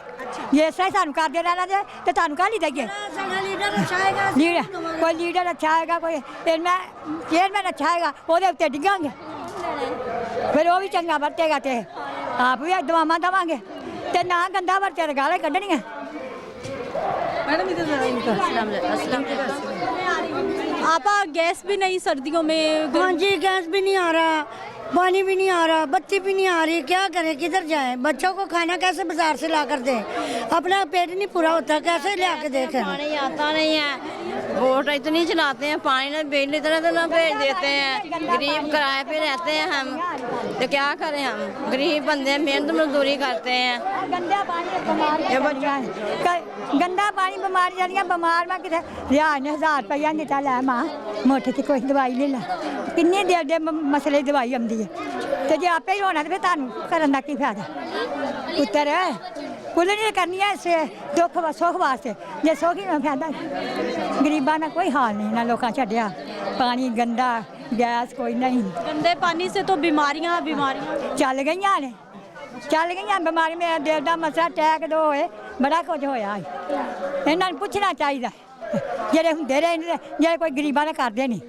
ये इस तरह सानू करते रहना जे, तो सानू कह नहीं देंगे। कोई लीडर अच्छा आएगा, कोई चेयरमैन अच्छा आएगा, वो उत्ते डिगेंगे, फिर वो भी चंगा वरतेगा, तो आप भी दुआवां देवांगे, तो ना गंदा वरते तो गालें कड्ढनियां। आपा गैस भी नहीं सर्दियों में? हाँ जी, गैस भी नहीं आ रहा, पानी भी नहीं आ रहा, बत्ती भी नहीं आ रही, क्या करें, किधर जाएं? बच्चों को खाना कैसे बाजार से ला कर दें? अपना पेट नहीं पूरा होता, कैसे ले आके देखें? पानी आता नहीं है, वोट इतनी चलाते हैं, पानी ना बिजली इतना भेज देते हैं, गरीब किराए पे रहते हैं हम, तो क्या करें हम? गरीब बंदे मेहनत मजदूरी करते हैं। गंदा पानी बीमारी जानियां, बीमार मैं कितने रियाज ने 1000 रुपया दिता, लै मां मुठ च कोई दवाई ले ला, किन्ने देर दे मसले दी दवाई आंदी है, तो जे आपे ही होना तो फिर तुहानू करन दा की फायदा? पुत्तर कुल नहीं करनी है इस दुख सुख वास्ते, जे सुख ही फायदा, गरीबां दा कोई हाल नहीं, ना लोकां छड्डिया, पानी गंदा, गैस कोई नहीं, गंदे पानी से तो बीमारियां चल गईयां ने, चल गईयां बीमारी। मेरा दिल का मसला अटैक दो होए, बड़ा कुछ होया, इन्हां नूं पुछना चाहिए, जेह्ड़े हुंदे रहे जेह्ड़े कोई गरीबां ने करदे नहीं।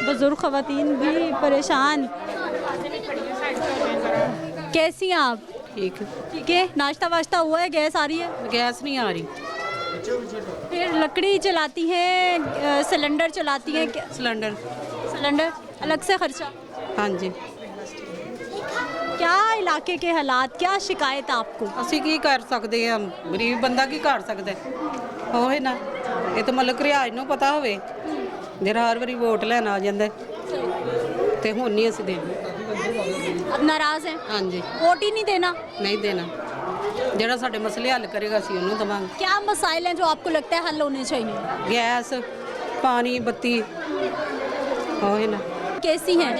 बुजुर्ग खवातीन भी परेशान। कैसी हैं आप? ठीक है। नाश्ता वाश्ता हुआ है? गैस आ रही है? गैस नहीं आ रही। फिर लकड़ी चलाती हैं, सिलेंडर चलाती हैं? सिलेंडर अलग से खर्चा? हाँ जी। क्या इलाके के हालात, क्या शिकायत आपको? ਅਸੀਂ ਕੀ ਕਰ ਸਕਦੇ ਹਾਂ, ਗਰੀਬ ਬੰਦਾ ਕੀ ਕਰ ਸਕਦਾ ਹੋਏ ਨਾ, ਇਹ ਤਾਂ ਮਲਕ ਰਿਆਜ ਨੂੰ ਪਤਾ ਹੋਵੇ, ਜਿਹੜਾ ਹਰ ਵਾਰੀ ਵੋਟ ਲੈਣ ਆ ਜਾਂਦਾ, ਤੇ ਹੁਣ ਨਹੀਂ ਅਸੀਂ ਦੇਣਾ। अब नाराज हैं? हाँ जी। वोट ही नहीं देना? नहीं देना, ਜਿਹੜਾ ਸਾਡੇ ਮਸਲੇ ਹੱਲ ਕਰੇਗਾ ਅਸੀਂ ਉਹਨੂੰ ਦੇਵਾਂਗੇ। क्या मसाइल हैं जो आपको लगता है हल होने चाहिए? गैस, पानी, बत्ती होए ना। कैसी हैं?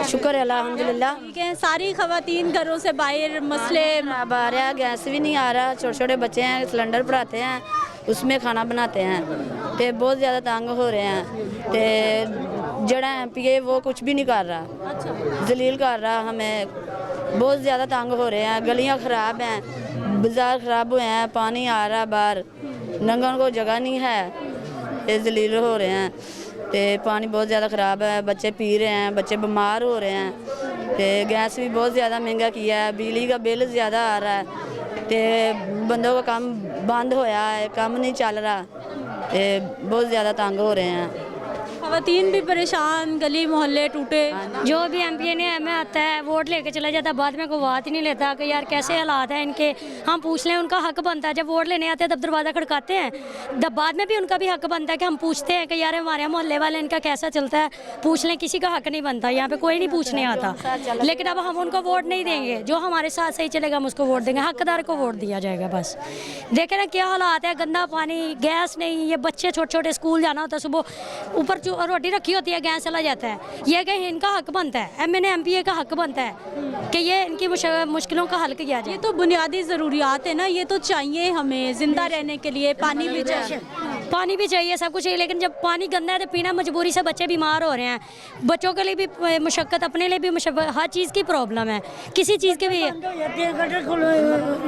शुक्र है अल्हम्दुलिल्लाह। ठीक है। सारी खवातीन घरों से बाहर मसले आ रहा है, गैस भी नहीं आ रहा, छोटे छोटे बच्चे हैं, सिलेंडर भराते हैं, उसमें खाना बनाते हैं, तो बहुत ज़्यादा तंग हो रहे हैं, तो जड़ा MP है वो कुछ भी नहीं कर रहा, जलील कर रहा हमें, बहुत ज़्यादा तंग हो रहे हैं, गलियां ख़राब हैं, बाज़ार ख़राब हुए हैं, पानी आ रहा बाहर, नंगन को जगह नहीं है, ये जलील हो रहे हैं, तो पानी बहुत ज़्यादा ख़राब है, बच्चे पी रहे हैं, बच्चे बीमार हो रहे हैं, तो गैस भी बहुत ज़्यादा महंगा किया है, बिजली का बिल ज़्यादा आ रहा है, तो बंदों का काम बंद होया है, काम नहीं चल रहा, तो बहुत ज़्यादा तंग हो रहे हैं। खवातीन भी परेशान, गली मोहल्ले टूटे। जो भी MP ने हमें आता है वोट लेके चला जाता है, बाद में कोई बात ही नहीं लेता कि यार कैसे हालात हैं इनके, हम पूछ लें, उनका हक बनता है, जब वोट लेने आते हैं तब दरवाज़ा खड़काते हैं, तब बाद में भी उनका भी हक बनता है कि हम पूछते हैं कि यार हमारे मोहल्ले वाले इनका कैसा चलता है, पूछ लें, किसी का हक नहीं बनता, यहाँ पे कोई नहीं पूछने आता, लेकिन अब हम उनको वोट नहीं देंगे, जो हमारे साथ सही चलेगा हम उसको वोट देंगे, हकदार को वोट दिया जाएगा बस। देखें ना क्या हालात है, गंदा पानी, गैस नहीं, ये बच्चे छोटे छोटे स्कूल जाना होता है, सुबह ऊपर जो रोटी रखी होती है गैस चला जाता है, ये कि इनका हक बनता है, MNA MPA का हक बनता है कि ये इनकी मुश्किलों का हल किया जाए। ये तो बुनियादी ज़रूरियात है ना, ये तो चाहिए हमें ज़िंदा रहने के लिए, पानी भी चाहिए। पानी भी चाहिए, सब कुछ चाहिए, लेकिन जब पानी गंदा है तो पीना मजबूरी से बच्चे बीमार हो रहे हैं। बच्चों के लिए भी मुशक्क़त, अपने लिए भी मुशक्क़त, हर चीज़ की प्रॉब्लम है, किसी चीज़ के भी।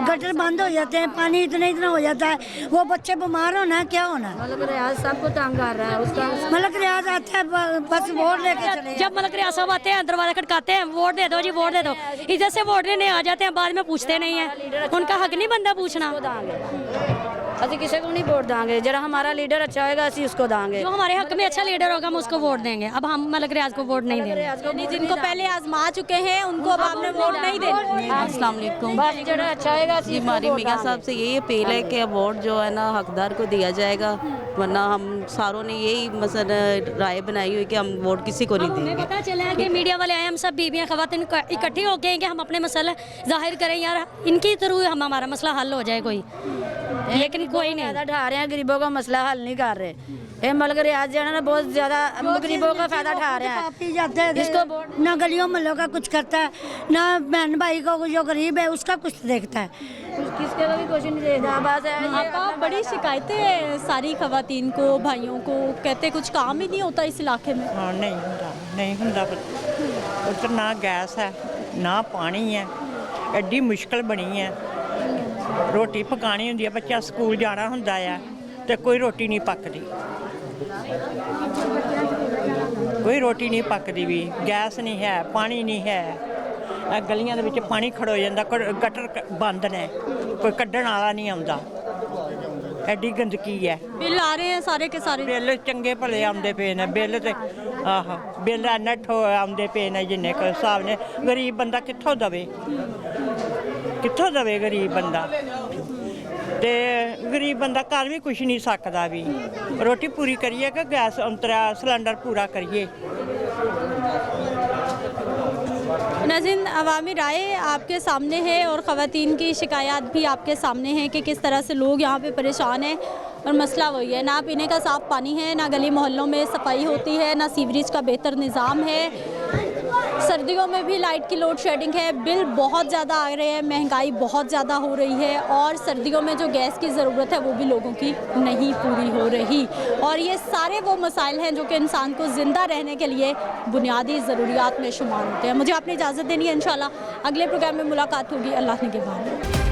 गटर बंद हो जाते हैं, पानी इतना हो जाता है, वो बच्चे बीमार होना है, क्या होना है। मलक रियाज सबको तंग कर रहा है उसका। मलक रियाज आता है बस वोट लेके चले। जब मलक रियाज साहब आते हैं, दरवाजा खटकाते हैं, वोट दे दो जी, वोट दे दो, इधर से वोट लेने आ जाते हैं, बाद में पूछते नहीं है। उनका हक नहीं बनता पूछना। असि किसी को नहीं वोट देंगे, जरा हमारा लीडर अच्छा होगा असि उसको देंगे। जो हमारे हक में अच्छा लीडर होगा हम उसको वोट देंगे। अब हम मलक रियाज को वोट नहीं देंगे। जिनको पहले आजमा चुके हैं उनको अब आपने वोट नहीं देना। अस्सलाम वालेकुम। जरा अच्छा होगा असि हमारी मियाँ साहब से यही अपील है कि वोट जो है ना हकदार को दिया जाएगा, वरना हम सारों ने यही मसला राय बनाई हुई कि हम वोट किसी को नहीं देंगे। पता चला कि मीडिया वाले आए, हम सब बीबियाँ ख़वातीन इकट्ठी हो गए कि हम अपने मसला जाहिर करें, यार इनके थ्रू हम हमारा मसला हल हो जाए कोई, लेकिन कोई नहीं फायदा उठा रहे हैं, गरीबों का मसला हल नहीं कर रहे। ये मलक रियाज जो है ना बहुत ज्यादा गरीबों का फायदा उठा रहे हैं। पी जाते हैं, इसको ना गलियों मोहल्लों का कुछ करता है, ना बहन भाई को जो गरीब है उसका कुछ देखता है। किसके को भी कुछ नहीं देखता। बस आपा बड़ी शिकायतें हैं सारी खवातीन को, भाइयों को, कहते कुछ काम ही नहीं होता इस इलाके में। हाँ नहीं ਹੁੰਦਾ उधर ना गैस है ना पानी है, एड्डी मुश्किल बनी है। रोटी पकानी होंदी है, बच्चा स्कूल जाना होंदा है ते कोई रोटी नहीं पकदी, कोई रोटी नहीं पकदी भी, गैस नहीं है, पानी नहीं है। गलियां दे विच पानी खड़ो ਜਾਂਦਾ, गटर बंद ने, कोई कड्ढण वाला नहीं आਉਂਦਾ, एड्डी गंदगी है। बिल आ रहे हैं सारे के सारे, बिल चंगे भले आਉਂਦੇ ਪਏ ਨੇ, बिल ਤੇ ਆਹ बिल ਨੱਠ ਆਉਂਦੇ ਪਏ ਨੇ ਜਿੰਨੇ ਕੁ ਹਿਸਾਬ ਨੇ। ਗਰੀਬ ਬੰਦਾ ਕਿੱਥੋਂ ਦਵੇ गरीब बंदा, ते गरीब बंदा घर भी कुछ नहीं सकता भी, रोटी पूरी करिए कि गैस अंतरा सिलेंडर पूरा करिए। नाज़रीन, अवामी राय आपके सामने है और ख़वातीन की शिकायत भी आपके सामने हैं कि किस तरह से लोग यहाँ पे परेशान हैं। और मसला वही है, ना पीने का साफ़ पानी है, ना गली मोहल्लों में सफाई होती है, ना सीवरेज का बेहतर निज़ाम है। सर्दियों में भी लाइट की लोड शेडिंग है, बिल बहुत ज़्यादा आ रहे हैं, महंगाई बहुत ज़्यादा हो रही है और सर्दियों में जो गैस की ज़रूरत है वो भी लोगों की नहीं पूरी हो रही। और ये सारे वो मसाइल हैं जो कि इंसान को ज़िंदा रहने के लिए बुनियादी ज़रूरियात में शुमार होते हैं। मुझे अपनी इजाज़त देनी है, इंशाल्लाह अगले प्रोग्राम में मुलाकात होगी। अल्लाह ने के बाद।